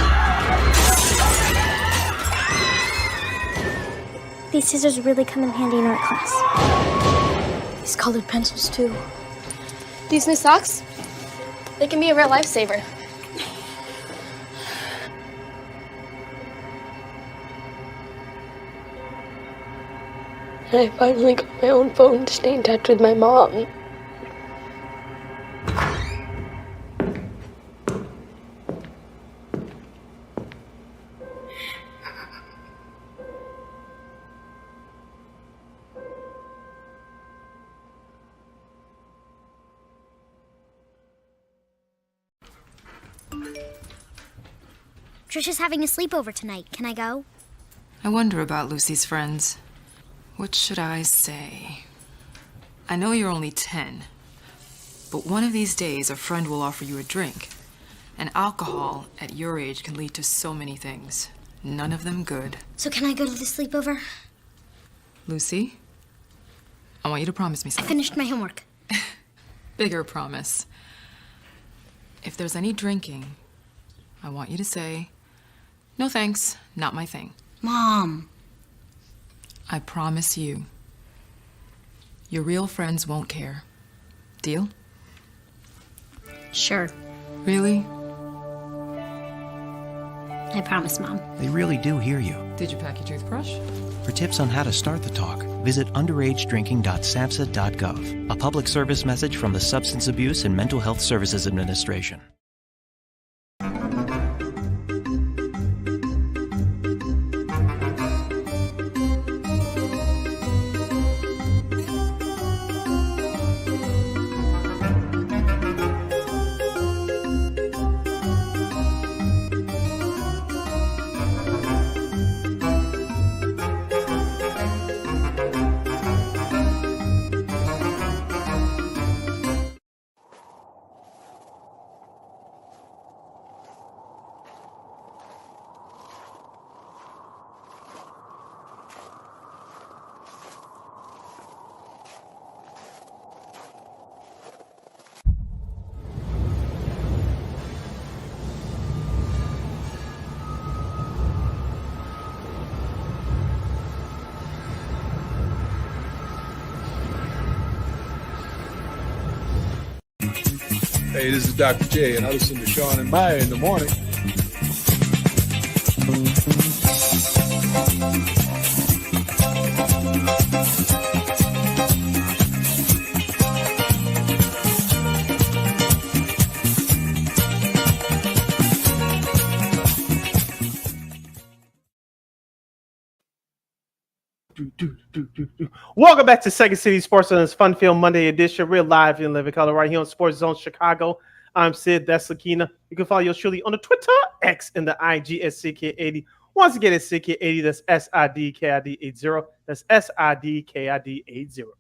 These scissors really come in handy in art class. These colored pencils, too. These new socks, they can be a real lifesaver. I finally got my own phone to stay in touch with my mom. Trisha's having a sleepover tonight. Can I go? I wonder about Lucy's friends. What should I say? I know you're only 10, but one of these days a friend will offer you a drink. And alcohol at your age can lead to so many things. None of them good. So can I go to the sleepover? Lucy? I want you to promise me I something. finished my homework. Bigger promise. If there's any drinking, I want you to say, "No thanks, not my thing." Mom. I promise you. Your real friends won't care. Deal? Sure. Really? I promise, Mom. They really do hear you. Did you pack your toothbrush? For tips on how to start the talk, visit underagedrinking.samhsa.gov. A public service message from the Substance Abuse and Mental Health Services Administration. Hey, this is Dr. J, and I listen to Sean and Maya in the morning. Welcome back to Second City Sports on this Fun-Filled Monday edition. We're live in living color right here on Sports Zone Chicago. I'm Sid. That's Lakina. You can follow yours truly on the Twitter, X, and the IG at CK80. Once again, it's CK80. That's SIDKID80. That's SIDKID80. You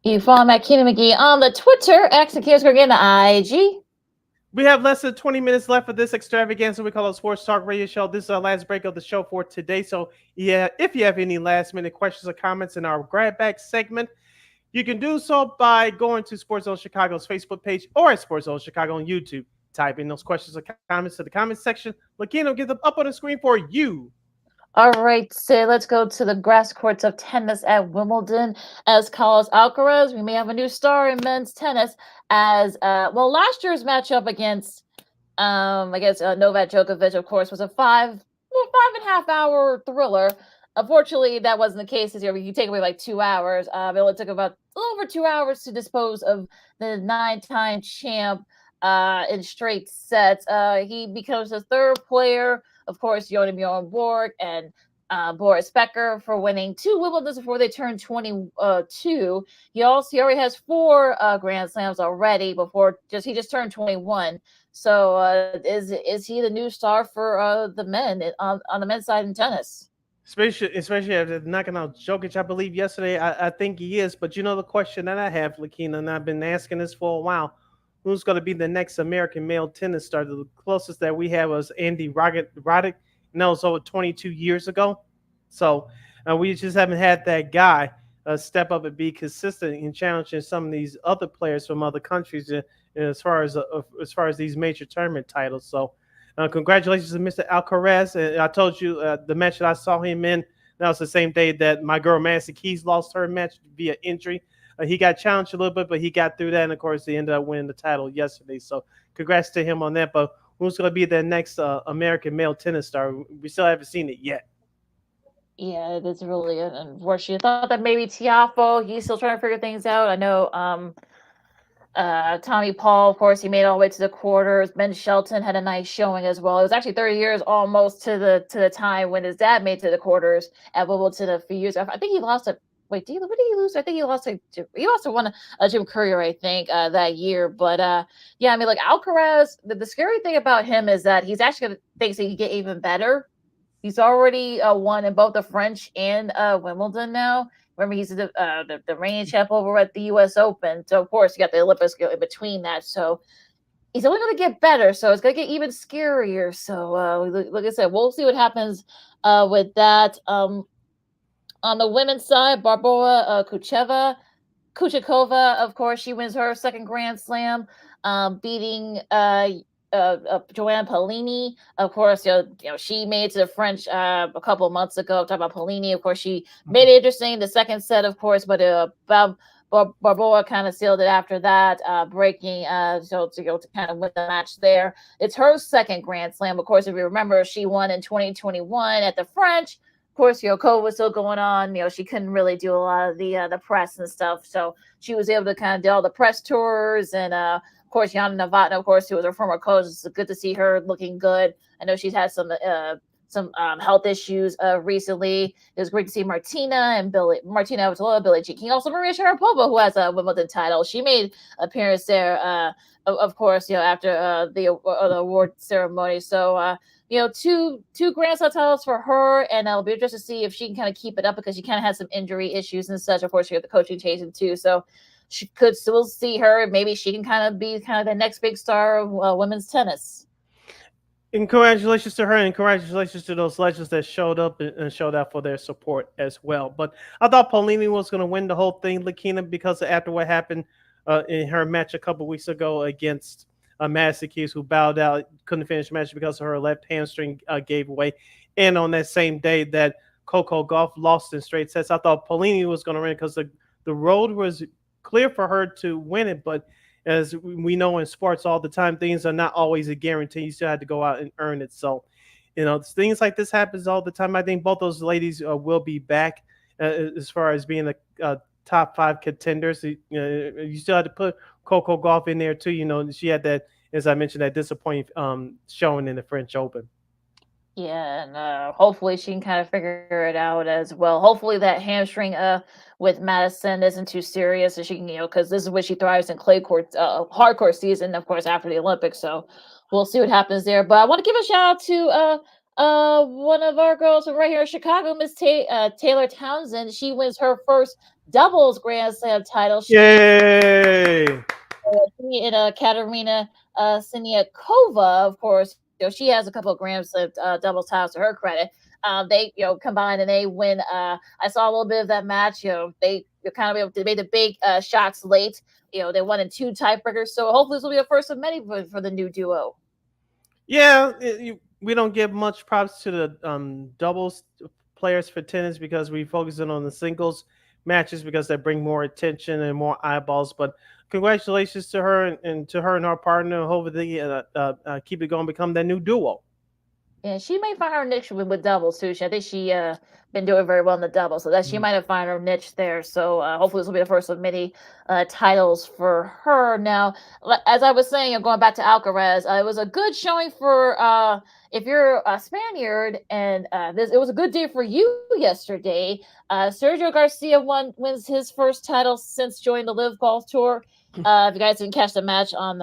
can follow me at Keena McGee on the Twitter, X, and Kieran again, the IG. We have less than 20 minutes left for this extravaganza we call a Sports Talk Radio Show. This is our last break of the show for today. So, yeah, if you have any last-minute questions or comments in our grab bag segment, you can do so by going to Sports Zone Chicago's Facebook page or at Sports Zone Chicago on YouTube. Type in those questions or comments to the comment section. Lakina will get them up on the screen for you. All right, so let's go to the grass courts of tennis at Wimbledon. As Carlos Alcaraz, we may have a new star in men's tennis. As last year's matchup against, Novak Djokovic, of course, was a 5.5 hour thriller. Unfortunately, that wasn't the case this year. You take away like 2 hours. It only took about a little over 2 hours to dispose of the 9-time champ in straight sets. He becomes the third player. Of course, Bjorn Borg and Boris Becker for winning 2 Wimbledons before they turned 22. He already has 4 Grand Slams already he just turned 21. So is he the new star for the men on the men's side in tennis? Especially after knocking out Jokic, I believe yesterday. I think he is. But you know the question that I have, Lakina, and I've been asking this for a while. Who's going to be the next American male tennis star? The closest that we had was Andy Roddick, and that was over 22 years ago. So we just haven't had that guy step up and be consistent in challenging some of these other players from other countries as far as these major tournament titles. So congratulations to Mr. Alcaraz. And I told you the match that I saw him in, that was the same day that my girl Madison Keys lost her match via injury. He got challenged a little bit, but he got through that, and of course, he ended up winning the title yesterday. So, congrats to him on that. But who's going to be the next American male tennis star? We still haven't seen it yet. Yeah, it is really unfortunate. I thought that maybe Tiafoe, he's still trying to figure things out. I know Tommy Paul, of course, he made it all the way to the quarters. Ben Shelton had a nice showing as well. It was actually 30 years almost to the time when his dad made to the quarters at Wimbledon a few years ago. I think he lost a Wait, what did he lose? I think he lost to one Jim Courier, I think, that year. But yeah, I mean, like Alcaraz, the scary thing about him is that he's actually thinks he can get even better. He's already won in both the French and Wimbledon now. Remember, he's the reigning champ over at the U.S. Open. So of course, you got the Olympics in between that. So he's only going to get better. So it's going to get even scarier. So like I said, we'll see what happens with that. On the women's side, Barbora Kucheva, Kuchikova, of course, she wins her second Grand Slam, beating Joanne Polini. Of course, she made it to the French a couple of months ago. Talk about Polini. Of course, she made it interesting the second set, of course, but Barboa kind of sealed it after that, breaking to kind of win the match there. It's her second Grand Slam. Of course, if you remember, she won in 2021 at the French. Of course, COVID was still going on. She couldn't really do a lot of the press and stuff. So she was able to kind of do all the press tours. And of course, Yana Novotná, of course, who was her former coach. It's good to see her looking good. I know she's had some health issues recently. It was great to see Martina Navratilova, Billie Jean King, also Maria Sharapova, who has a Wimbledon title. She made appearance there, of course, after the award ceremony. So, two Grand Slam titles for her, and it'll be interesting to see if she can kind of keep it up because she kind of had some injury issues and such. Of course, she got the coaching chasing too, so she could still see her. Maybe she can kind of be kind of the next big star of women's tennis. And congratulations to her, and congratulations to those legends that showed up and showed out for their support as well. But I thought Polini was going to win the whole thing, Lakina, because after what happened in her match a couple weeks ago against Madison Keys, who bowed out, couldn't finish the match because of her left hamstring gave away. And on that same day that Coco Gauff lost in straight sets, I thought Polini was going to win because the road was clear for her to win it, but as we know in sports all the time, things are not always a guarantee. You still have to go out and earn it. So, things like this happens all the time. I think both those ladies will be back as far as being a top 5 contenders. You still have to put Coco Gauff in there too. She had that, as I mentioned, that disappointing showing in the French Open. Yeah, and hopefully she can kind of figure it out as well. Hopefully that hamstring with Madison isn't too serious, and she can, because this is where she thrives in clay court, hardcore season, of course, after the Olympics. So we'll see what happens there. But I want to give a shout out to one of our girls from right here in Chicago, Miss Taylor Townsend. She wins her first doubles Grand Slam title. Yay! In Katerina Siniakova, of course. She has a couple of Grand Slam doubles titles to her credit. They combined and they win. I saw a little bit of that match. They kind of made the big shots late. They won in 2 tiebreakers. So hopefully this will be a first of many for the new duo. Yeah, we don't give much props to the doubles players for tennis because we focus on the singles matches because they bring more attention and more eyeballs. But congratulations to her and to her and her partner. Hopefully, keep it going, become that new duo. Yeah, she may find her niche with doubles too. I think she been doing very well in the doubles, so that she might have found her niche there. So hopefully this will be the first of many titles for her. Now, as I was saying, going back to Alcaraz, it was a good showing for if you're a Spaniard, and it was a good day for you yesterday. Sergio Garcia wins his first title since joining the Live Golf Tour. If you guys didn't catch the match on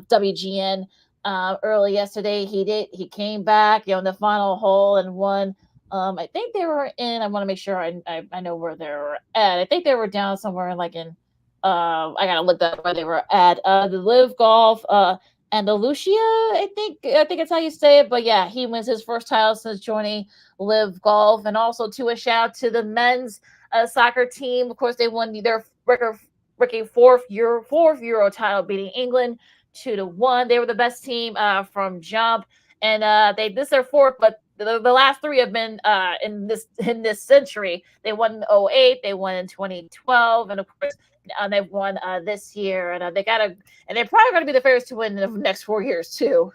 WGN early yesterday, he came back in the final hole and won. I think they were in, I want to make sure I know where they were at. I think they were down somewhere I gotta look up where they were at. The Live Golf Andalusia, I think it's how you say it. But yeah, he wins his first title since joining Live Golf. And also to a shout out to the men's soccer team. Of course, they won their record fourth Euro title, beating England 2-1. They were the best team from jump, and this is their fourth, but the last 3 have been in this century. They won in 2008, they won in 2012, and of course they've won this year, and they're probably going to be the favorites to win in the next 4 years too.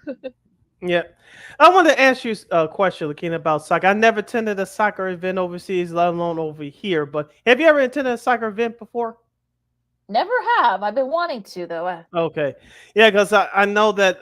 Yeah. I want to ask you a question, Lakina, about soccer. I never attended a soccer event overseas, let alone over here, but have you ever attended a soccer event before? Never have. I've been wanting to, though. Okay. Yeah, because I know that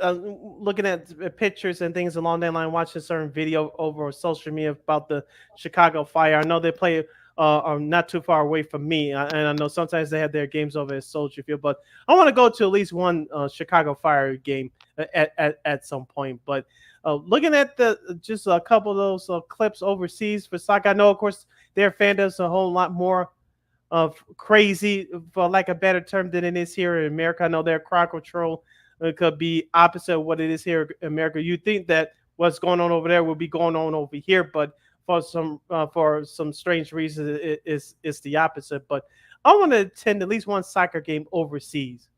looking at pictures and things along that line, watching certain video over social media about the Chicago Fire. I know they play not too far away from me. And I know sometimes they have their games over at Soldier Field. But I want to go to at least one Chicago Fire game at some point. But looking at just a couple of those clips overseas for soccer, I know, of course, their fandom's a whole lot more of crazy, for lack of a better term, than it is here in America. I know their crowd control could be opposite of what it is here in America. You think that what's going on over there will be going on over here, but for some strange reasons, it's the opposite. But I want to attend at least one soccer game overseas.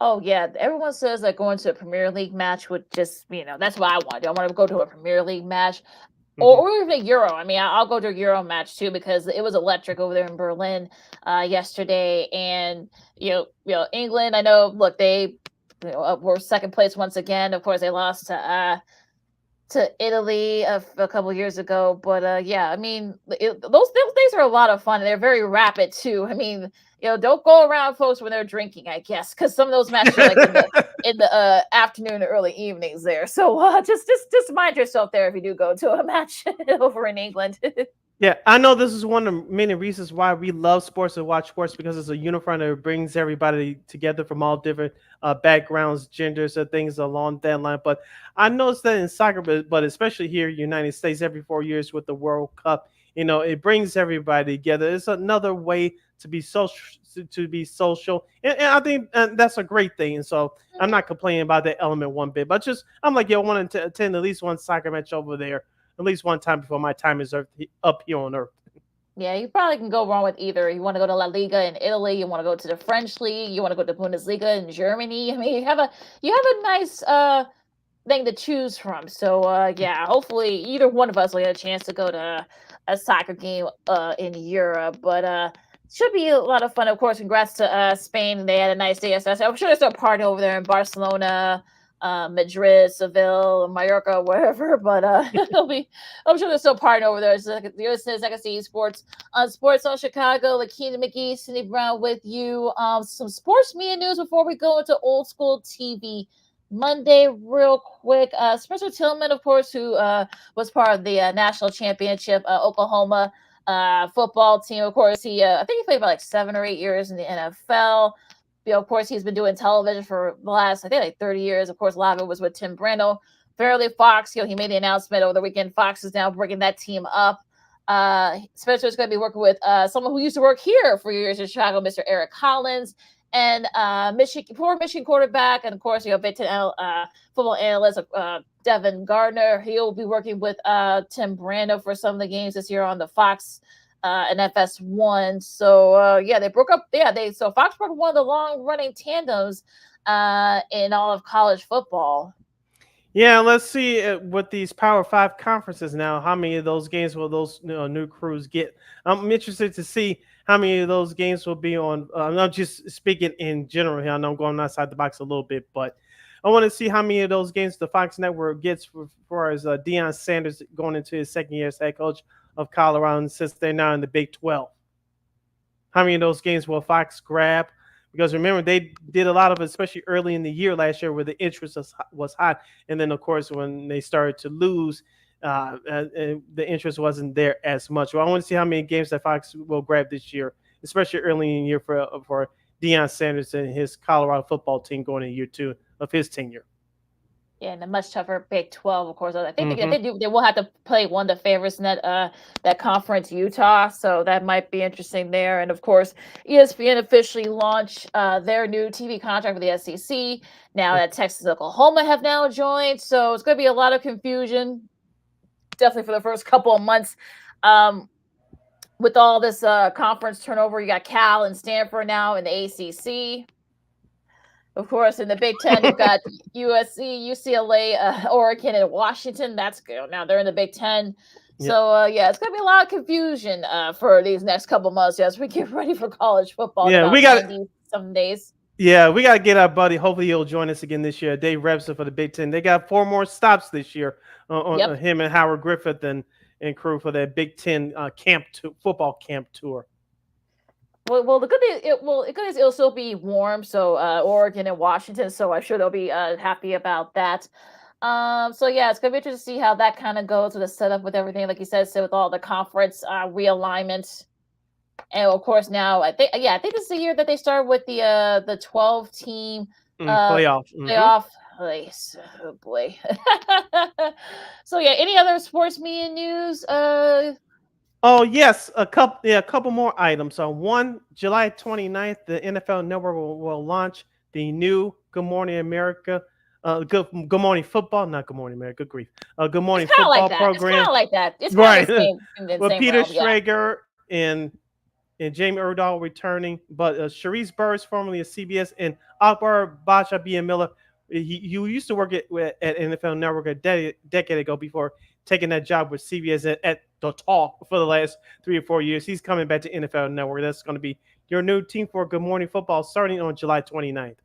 Oh yeah, everyone says that going to a Premier League match would just, that's what I want. I want to go to a Premier League match, or even a Euro. I mean, I'll go to a Euro match too because it was electric over there in Berlin yesterday. And England. I know. Look, they were second place once again. Of course, they lost to Italy a couple years ago. But yeah, I mean, those days are a lot of fun. They're very rapid too. I mean, don't go around folks when they're drinking, I guess, because some of those matches are like in the afternoon or early evenings there. So just mind yourself there if you do go to a match over in England. Yeah, I know this is one of the many reasons why we love sports and watch sports, because it's a uniform that brings everybody together from all different backgrounds, genders, and things along that line. But I noticed that in soccer, but especially here in the United States, every 4 years with the World Cup, it brings everybody together. It's another way to be social, and I think that's a great thing. And so I'm not complaining about that element one bit, but I'm like, I want to attend at least one soccer match over there at least one time before my time is up here on Earth. Yeah, you probably can go wrong with either. You want to go to La Liga in Italy, you want to go to the French league, you want to go to Bundesliga in Germany. I mean, you have a nice thing to choose from. So yeah, hopefully either one of us will get a chance to go to a soccer game in Europe. But should be a lot of fun. Of course, congrats to Spain. They had a nice day. I'm sure there's a party over there in Barcelona, Madrid, Seville, Mallorca, wherever. But I'm sure they're still partying over there. So you're listening to Second City Sports on Chicago. Lakina McGee, Cindy Brown with you. Some sports media news before we go into old school TV Monday real quick. Spencer Tillman, of course, who was part of the national championship Oklahoma football team. Of course, I think he played for like 7 or 8 years in the NFL. Of course, he's been doing television for the last, I think, like 30 years. Of course, a lot of it was with Tim Brando. Fairly Fox, he made the announcement over the weekend. Fox is now bringing that team up. Spencer is going to be working with someone who used to work here for years in Chicago, Mr. Eric Collins, and former Michigan quarterback, and of course, Big Ten football analyst Devin Gardner. He'll be working with Tim Brando for some of the games this year on the Fox and FS1. So yeah, they broke up. Yeah, so Fox broke one of the long running tandems in all of college football. Yeah, let's see with these Power 5 conferences now, how many of those games will those new crews get? I'm interested to see how many of those games will be on. I'm just speaking in general here. I know I'm going outside the box a little bit, but I want to see how many of those games the Fox Network gets for far as Deion Sanders going into his second year as head coach of Colorado, since they're now in the Big 12. How many of those games will Fox grab? Because remember, they did a lot of it, especially early in the year last year, where the interest was hot. And then, of course, when they started to lose, the interest wasn't there as much. Well, I want to see how many games that Fox will grab this year, especially early in the year for Deion Sanders and his Colorado football team going into year 2 of his tenure. Yeah, and a much tougher Big 12, of course. I think they will have to play one of the favorites in that conference, Utah. So that might be interesting there. And of course, ESPN officially launched their new TV contract with the SEC. Now that Texas and Oklahoma have now joined. So it's going to be a lot of confusion, definitely for the first couple of months. With all this conference turnover, you got Cal and Stanford now in the ACC. Of course, in the Big Ten, you've got USC, UCLA, Oregon, and Washington. That's good. Now they're in the Big Ten. Yep. So, yeah, it's going to be a lot of confusion for these next couple months as we get ready for college football. Yeah, we got some days. Yeah, we got to get our buddy. Hopefully, he'll join us again this year. Dave Rebson for the Big Ten. They got 4 more stops this year on him and Howard Griffith and crew for that Big Ten football camp tour. Well, the good thing is it'll still be warm. So Oregon and Washington. So I'm sure they'll be happy about that. So yeah, it's gonna be interesting to see how that kind of goes with the setup with everything, like you said, with all the conference realignment. And of course, now I think this is the year that they started with the 12 team playoff. Place. Oh boy. So yeah, any other sports media news? Oh yes, a couple more items. On July 29th, the NFL Network will launch the new Good Morning America Good Morning Football, not Good Morning America. Good grief. Good Morning It's kind of like Football that. It's kind program. of like that. It's kind Right. of the same in the With same Peter realm. Yeah. Schrager and Jamie Erdahl returning, but Sharice Burris, formerly of CBS, and Akbar Basha B. Miller, you used to work at NFL Network a decade ago before taking that job with CBS at the Talk for the last 3 or 4 years. He's coming back to NFL Network. That's going to be your new team for Good Morning Football starting on July 29th.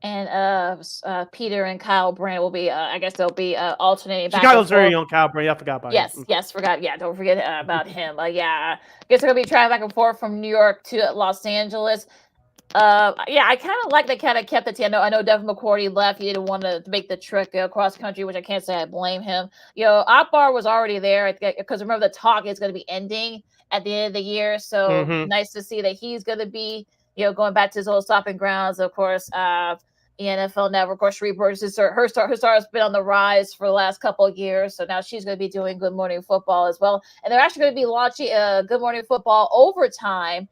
And Peter and Kyle Brandt will be. I guess they'll be alternating back and Chicago's very forth. young Kyle Brady. I forgot about him. Yes, forgot. Yeah, don't forget about him. Yeah, I guess they're gonna be traveling back and forth from New York to Los Angeles. Yeah, I kind of like they kind of kept the team. I know Devin McCourty left. He didn't want to make the trek across country, which I can't say I blame him. Akbar was already there because remember the Talk is going to be ending at the end of the year, so nice to see that he's going to be going back to his old stopping grounds. Of course, the NFL Network, of course, Sheree Burgess, her star has been on the rise for the last couple of years, so now she's going to be doing Good Morning Football as well, and they're actually going to be launching Good Morning Football Overtime.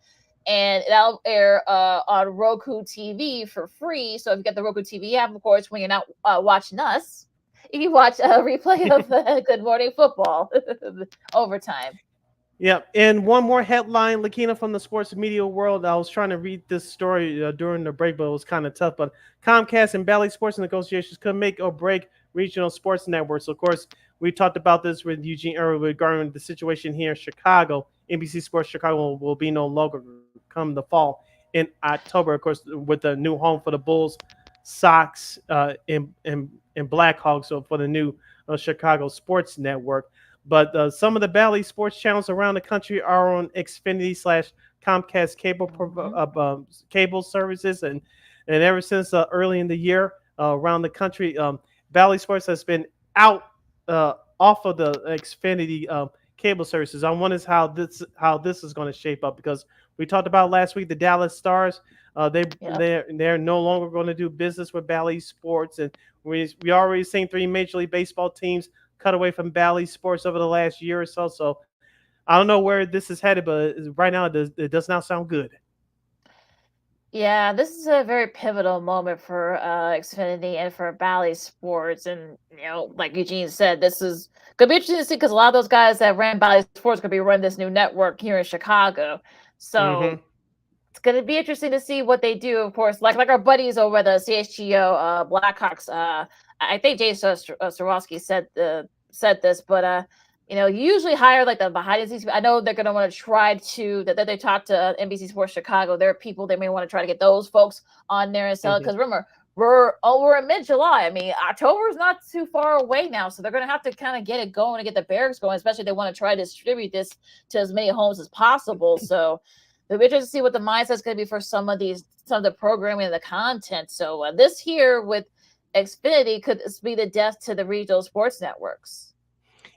And that'll air on Roku TV for free. So if you get the Roku TV app, of course, when you're not watching us, you can watch a replay of Good Morning Football Overtime. Yeah, and one more headline, Lakina, from the sports media world. I was trying to read this story during the break, but it was kind of tough. But Comcast and Bally Sports negotiations could make or break regional sports networks. Of course, we talked about this with Eugene earlier regarding the situation here in Chicago. NBC Sports Chicago will be no longer come the fall in October, of course, with the new home for the Bulls, Sox, and Blackhawks, so for the new Chicago Sports Network. But some of the Bally Sports channels around the country are on Xfinity/Comcast cable services, and ever since early in the year around the country, Bally Sports has been out off of the Xfinity cable services. I wonder how this is going to shape up, because we talked about last week the Dallas Stars. They're no longer going to do business with Bally Sports, and we already seen 3 Major League Baseball teams cut away from Bally Sports over the last year or so. So I don't know where this is headed, but right now it does not sound good. Yeah, this is a very pivotal moment for Xfinity and for Bally Sports. And, like Eugene said, this is going to be interesting to see, because a lot of those guys that ran Bally Sports are going to be running this new network here in Chicago. So it's going to be interesting to see what they do, of course. Like our buddies over the CHGO Blackhawks. I think Jay Sorowski said this, but you usually hire like the behind the scenes. I know they're going to want to try to that they talk to NBC Sports Chicago. There are people they may want to try to get those folks on there and sell it, because remember we're in mid-July. I mean, October is not too far away now, so they're going to have to kind of get it going and get the barracks going, especially if they want to try to distribute this to as many homes as possible. So it'll be interesting to see what the mindset's going to be for some of the programming and the content. So this here with Xfinity could be the death to the regional sports networks.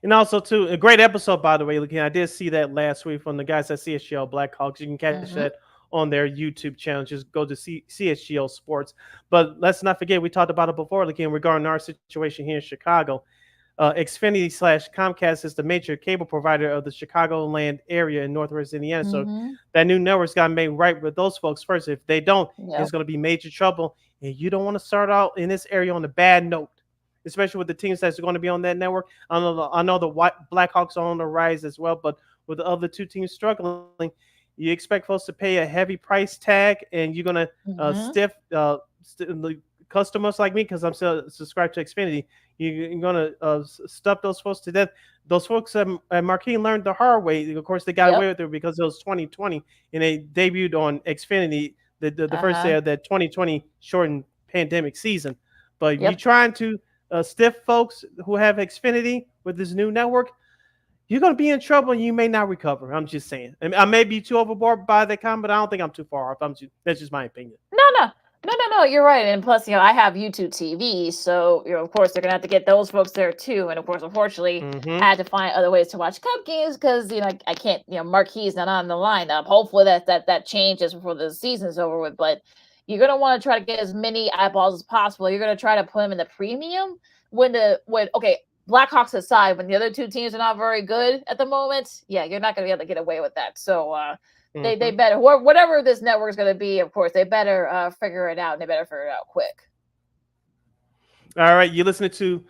And also, too, a great episode, by the way. I did see that last week from the guys at CHGO Blackhawks. You can catch that on their YouTube channel. Just go to CHGO Sports. But let's not forget, we talked about it before, regarding our situation here in Chicago. Xfinity/Comcast is the major cable provider of the Chicagoland area in Northwest Indiana. So that new network's got to make right with those folks first. If they don't, it's going to be major trouble. And you don't want to start out in this area on a bad note, especially with the teams that's going to be on that network. I know the Blackhawks are on the rise as well, but with the other 2 teams struggling, you expect folks to pay a heavy price tag, and you're going to stiff customers like me, because I'm still subscribed to Xfinity. You're going to stuff those folks to death. Those folks at Marquee learned the hard way. Of course, they got away with it because it was 2020, and they debuted on Xfinity the first day of that 2020 shortened pandemic season. But you're trying to stiff folks who have Xfinity with this new network, you're going to be in trouble and you may not recover. I'm just saying. I may be too overboard by that comment, but I don't think I'm too far off. That's just my opinion. No, you're right. And plus, I have YouTube TV, so of course they're gonna have to get those folks there too. And of course, unfortunately, I had to find other ways to watch Cub games, because I can't. Marquee's not on the lineup. Hopefully that changes before the season's over with. But you're gonna want to try to get as many eyeballs as possible. You're gonna try to put them in the premium when Blackhawks aside, when the other 2 teams are not very good at the moment. Yeah, you're not gonna be able to get away with that. So. They better, whatever this network is going to be, of course, they better figure it out, and they better figure it out quick. All right, you're listening to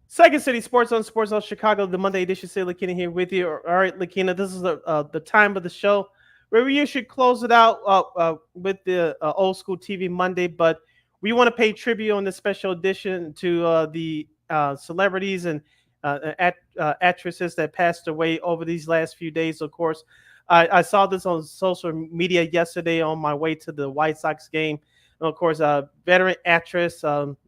Second City Sports on Sports on Chicago, the Monday edition. Say Lakina here with you. All right, Lakina, this is the time of the show where we usually close it out with the old school TV Monday, but we want to pay tribute on this special edition to the celebrities and actresses that passed away over these last few days. Of course, I saw this on social media yesterday on my way to the White Sox game. And of course, veteran actress,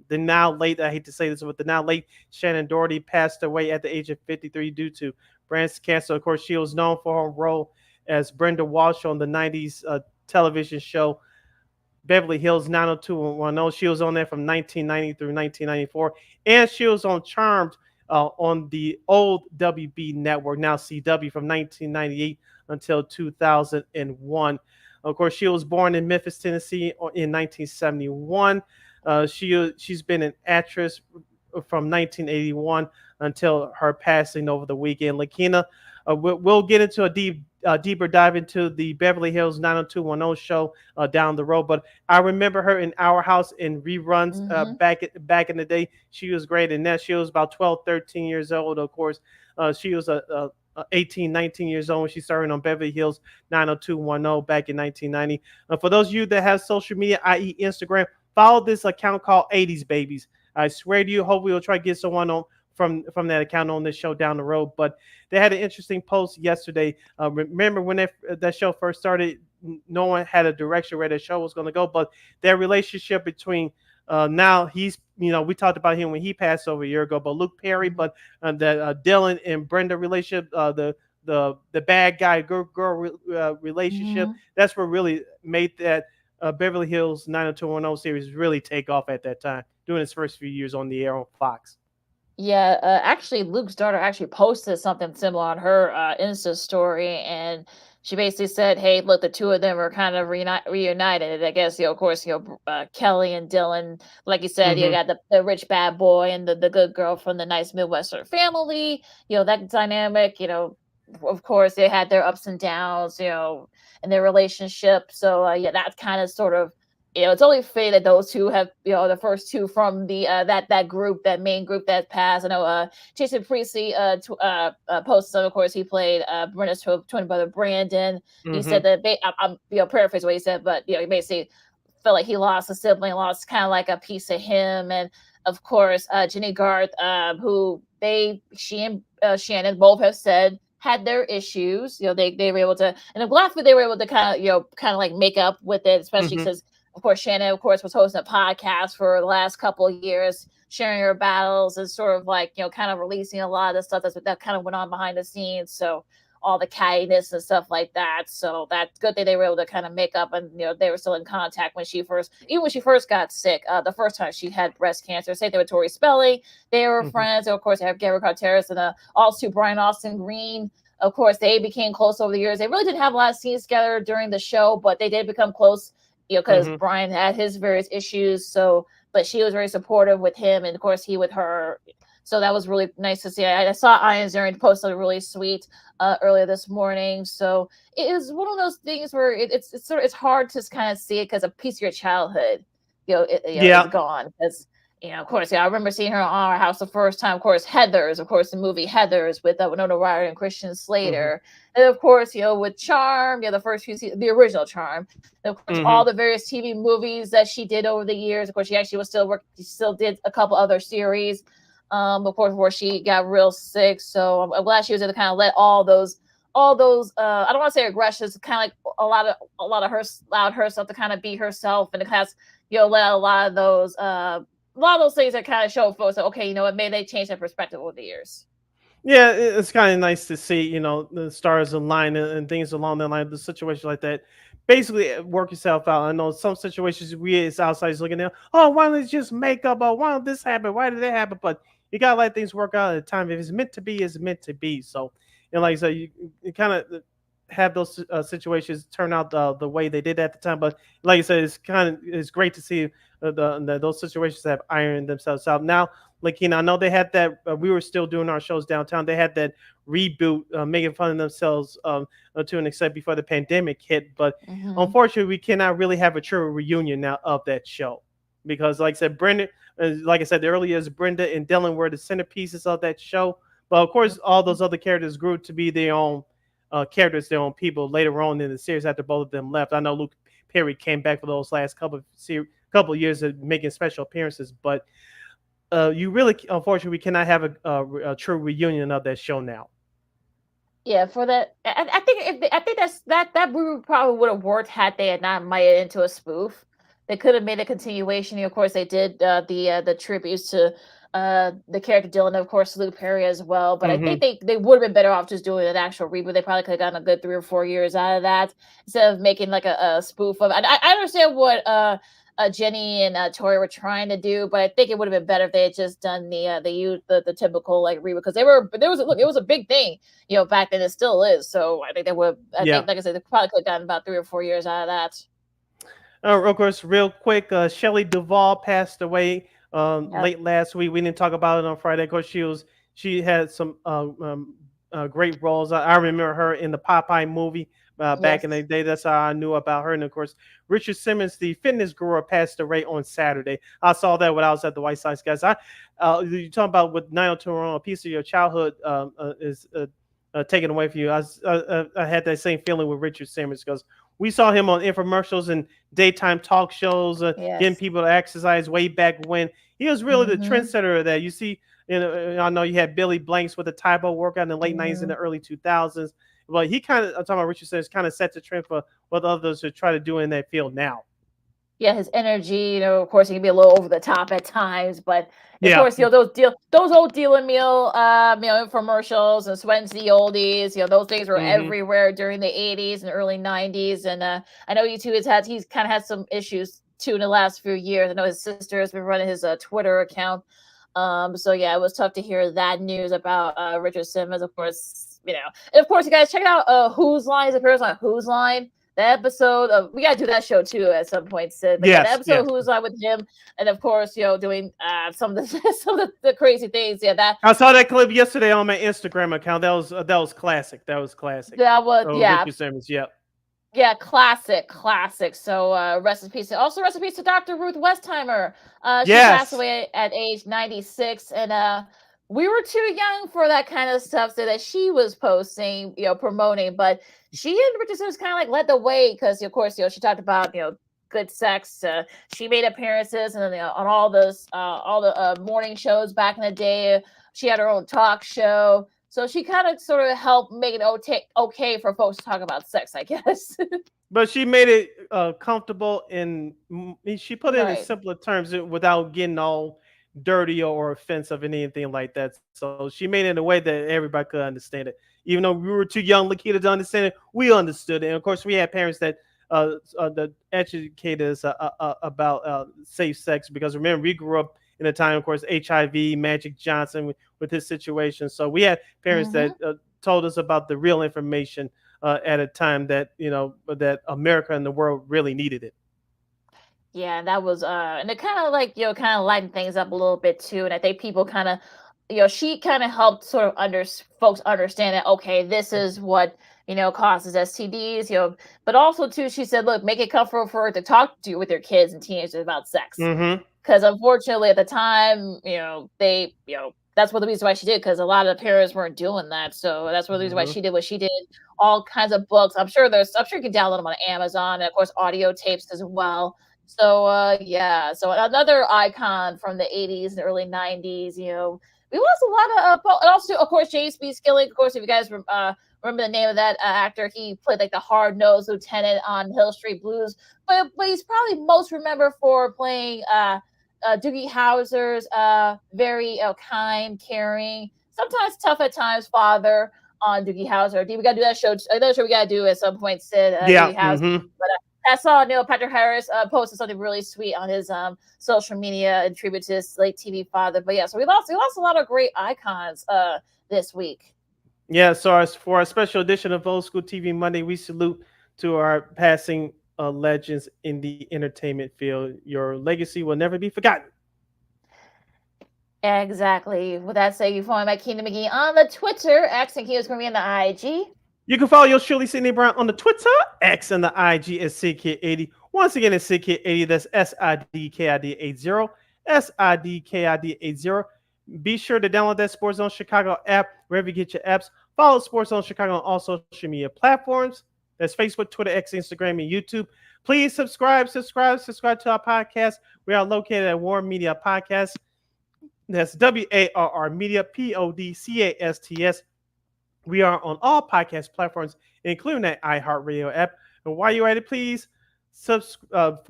the now late, I hate to say this, but the now late Shannon Doherty passed away at the age of 53 due to breast cancer. Of course, she was known for her role as Brenda Walsh on the 90s television show Beverly Hills 90210. She was on there from 1990 through 1994. And she was on Charmed on the old WB network, now CW, from 1998 until 2001. Of course, she was born in Memphis, Tennessee in 1971. She's been an actress from 1981 until her passing over the weekend. Lakina, we'll get into a deeper dive into the Beverly Hills 90210 show down the road. But I remember her in Our House in reruns back in the day. She was great in that. She was about 12, 13 years old. Of course, she was 18, 19 years old when she started on Beverly Hills 90210 back in 1990. For those of you that have social media, i.e. Instagram, follow this account called 80s Babies. I swear to you, hopefully we'll try to get someone on from that account on this show down the road. But they had an interesting post yesterday. Remember when that show first started, no one had a direction where the show was going to go, but their relationship between now he's, we talked about him when he passed over a year ago, but Luke Perry, but the Dylan and Brenda relationship, the bad guy girl relationship, that's what really made that Beverly Hills 90210 series really take off at that time, during its first few years on the air on Fox. Yeah, actually, Luke's daughter actually posted something similar on her Insta story, and she basically said, "Hey, look, the two of them are kind of reunited." I guess, of course, Kelly and Dylan, like you said, you got the rich bad boy and the good girl from the nice Midwestern family. That dynamic. Of course, they had their ups and downs. In their relationship. So yeah, that's kind of sort of. It's only fair that those two have, the first two from the that group, that main group that passed. I know Jason Priestley posted some. Of course, he played Brenda's twin brother Brandon. He said that I'm paraphrase what he said, but he basically felt like he lost a sibling, lost kind of like a piece of him. And of course, Jenny Garth, who she and Shannon both have said had their issues. They were able to, and I'm glad that they were able to kind of like make up with it, especially because. Of course, Shannon, was hosting a podcast for the last couple of years, sharing her battles and sort of like, kind of releasing a lot of the stuff that kind of went on behind the scenes. So all the cattiness and stuff like that. So that's good that they were able to kind of make up, and they were still in contact when she first got sick. The first time she had breast cancer, same thing with Tori Spelling. They were friends. And of course, they have Gary Carteris and also Brian Austin Green. Of course, they became close over the years. They really didn't have a lot of scenes together during the show, but they did become close. Because Brian had his various issues. But she was very supportive with him, and of course he with her. So that was really nice to see. I saw Ian Ziering post something really sweet earlier this morning. So it is one of those things where it's hard to kind of see it because a piece of your childhood, is gone. Because of course, I remember seeing her on Our House the first time. Of course, Heathers, the movie Heathers with Winona Ryder and Christian Slater. And of course, with Charm, the first few seasons, the original Charm. And of course, all the various TV movies that she did over the years. Of course, she actually was still working. She still did a couple other series, of course, before she got real sick. So I'm glad she was able to kind of let all those I don't want to say aggressions, kind of like a lot of her allowed herself to kind of be herself, and it has let a lot of those things that kind of show folks that, okay, maybe they changed their perspective over the years. Yeah, it's kind of nice to see, the stars align and things along that line. The situation like that basically work itself out. I know some situations we as outsiders looking at, oh, why don't they just make up? Oh, why don't this happen? Why did that happen? But you gotta let things work out at a time. If it's meant to be, it's meant to be. So, like I said, you kind of have those situations turn out the way they did at the time. But like I said, it's great to see those situations have ironed themselves out. Now, I know they had that. We were still doing our shows downtown. They had that reboot, making fun of themselves to an extent before the pandemic hit. But unfortunately, we cannot really have a true reunion now of that show. because, like I said, Brenda, like I said earlier, is Brenda and Dylan were the centerpieces of that show. But of course, all those other characters grew to be their own characters, their own people later on in the series after both of them left. I know Luke Perry came back for those last couple of years of making special appearances, but you really, unfortunately, we cannot have a true reunion of that show now. Yeah, for that, I think I think that movie probably would have worked had they had not made it into a spoof. They could have made a continuation. Of course, they did the tributes to the character Dylan, of course, Luke Perry as well. But I think they would have been better off just doing an actual reboot. They probably could have gotten a good 3 or 4 years out of that instead of making like a spoof of. I understand what Jenny and Tori were trying to do, but I think it would have been better if they had just done the typical like reboot, because it was a big thing, back then. It still is. So I think they would. I think, like I said, they probably could have gotten about 3 or 4 years out of that. Of course, real quick, Shelley Duvall passed away late last week. We didn't talk about it on Friday. Of course, she had some great roles. I remember her in the Popeye movie back in the day. That's how I knew about her. And of course, Richard Simmons, the fitness guru, passed away on Saturday. I saw that when I was at the White Sox guys. You talking about with 90210, a piece of your childhood is taken away from you. I had that same feeling with Richard Simmons, because we saw him on infomercials and daytime talk shows, getting people to exercise way back when. He was really the trendsetter of that. You see, I know you had Billy Blanks with the Tybo workout in the late 90s and the early 2000s. But he I'm talking about Richard Simmons, kind of set the trend for what others are trying to do in that field now. His energy, of course, he can be a little over the top at times, but of course, those old Deal and Meal, infomercials and Swen's the Oldies, those things were everywhere during the 80s and early 90s. And I know he's kind of had some issues too in the last few years. I know his sister has been running his Twitter account. So yeah, it was tough to hear that news about Richard Simmons, of course, and of course, you guys check out Whose Line. His appearance on Whose Line. The episode of, we gotta do that show too at some point, Sid. But the episode of Who's Line with him, and of course, doing some of the crazy things. That I saw that clip yesterday on my Instagram account. That was classic. That was Richard Simmons. Yeah, classic. So rest in peace. Also, rest in peace to Dr. Ruth Westheimer. She passed away at age 96, and we were too young for that kind of stuff that she was posting, promoting. But she and Richard Simmons kind of like led the way, because of course, she talked about good sex. She made appearances and on all the morning shows back in the day. She had her own talk show. So she kind of sort of helped make it okay for folks to talk about sex, I guess. But she made it comfortable, and she put it in simpler terms without getting all dirty or offensive and anything like that. So she made it in a way that everybody could understand it. Even though we were too young, Lakita, to understand it, we understood it. And of course, we had parents that educated us about safe sex, because remember, we grew up in a time, of course, HIV, Magic Johnson with his situation. So we had parents that told us about the real information at a time that that America and the world really needed it. Yeah, that was and it kind of like kind of lightened things up a little bit too. And I think people kind of she kind of helped sort of folks understand that, okay, this is what causes STDs, but also too, she said, look, make it comfortable for her to talk to you with your kids and teenagers about sex. Because unfortunately at the time, they that's one of the reasons why she did, because a lot of the parents weren't doing that. So that's one of the reasons why she did what she did. All kinds of books. I'm sure you can download them on Amazon, and of course audio tapes as well. So so another icon from the 80s and early 90s. We lost a lot of and also of course J.B. Skilling. Of course, if you guys remember the name of that actor, he played like the hard-nosed lieutenant on Hill Street Blues. But he's probably most remembered for playing Doogie Howser's very kind, caring, sometimes tough at times father on Doogie Howser. We got to do that show. Another show we got to do at some point, Sid. Doogie Howser. But I saw Neil Patrick Harris posted something really sweet on his social media in tribute to his late TV father. But yeah, so we lost a lot of great icons this week. Yeah, so for our special edition of Old School TV Monday, we salute to our passing legends in the entertainment field. Your legacy will never be forgotten. Exactly. With that said, you follow me at Kingdom McGee on the Twitter, X, and Kingdom's going to be on the IG. You can follow yours truly, Sydney Brown, on the Twitter, X, and the IG at CK80. Once again, it's SIDKID80. That's SIDKID80. SIDKID80. Be sure to download that Sports Zone Chicago app wherever you get your apps. Follow Sports Zone Chicago on all social media platforms. That's Facebook, Twitter, X, Instagram, and YouTube. Please subscribe to our podcast. We are located at Warren Media Podcast. That's WARR Media, PODCASTS. We are on all podcast platforms, including that iHeartRadio app. And while you're at it, please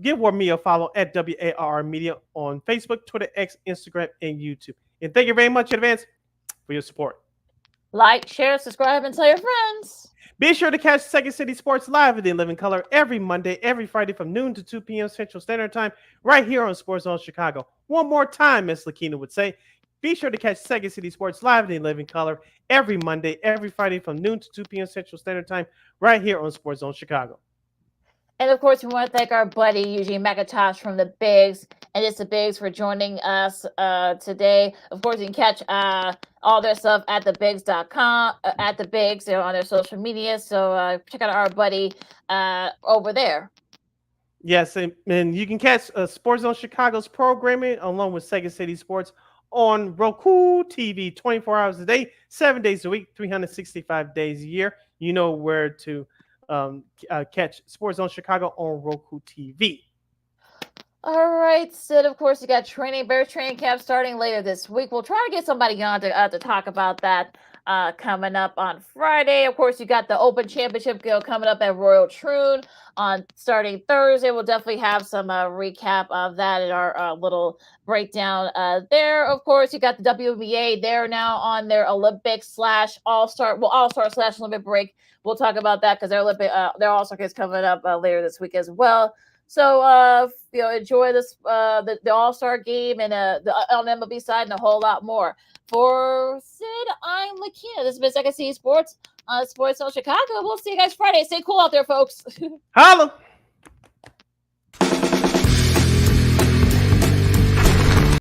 give Warren Media a follow at WARR Media on Facebook, Twitter, X, Instagram, and YouTube. And thank you very much in advance for your support. Like, share, subscribe, and tell your friends. Be sure to catch Second City Sports live in living color every Monday, every Friday from noon to 2 p.m. Central Standard Time, right here on Sports Zone Chicago. One more time, Miss Lakina would say. Be sure to catch Second City Sports live in living color every Monday, every Friday from noon to 2 p.m. Central Standard Time, right here on Sports Zone Chicago. And of course, we want to thank our buddy Eugene McIntosh from the Bigs, and it's the Bigs for joining us today. Of course, you can catch all their stuff at thebigs.com, at the Bigs, on their social media. So check out our buddy over there. Yes, and you can catch Sports Zone Chicago's programming along with Second City Sports on Roku TV 24 hours a day, 7 days a week, 365 days a year. You know where to catch Sports Zone Chicago on Roku TV. All right, Sid, of course, you got Bears training camp starting later this week. We'll try to get somebody on to talk about that coming up on Friday. Of course, you got the Open Championship coming up at Royal Troon on starting Thursday. We'll definitely have some recap of that in our little breakdown there. Of course, you got the WNBA. They're now on their Olympic/All-Star, All-Star/Olympic break. We'll talk about that because their All-Star is coming up later this week as well. So, enjoy this the All-Star game and on the MLB side and a whole lot more. For Sid, I'm Lakina. This has been Second City Sports on Sports Zone Chicago. We'll see you guys Friday. Stay cool out there, folks. Holla!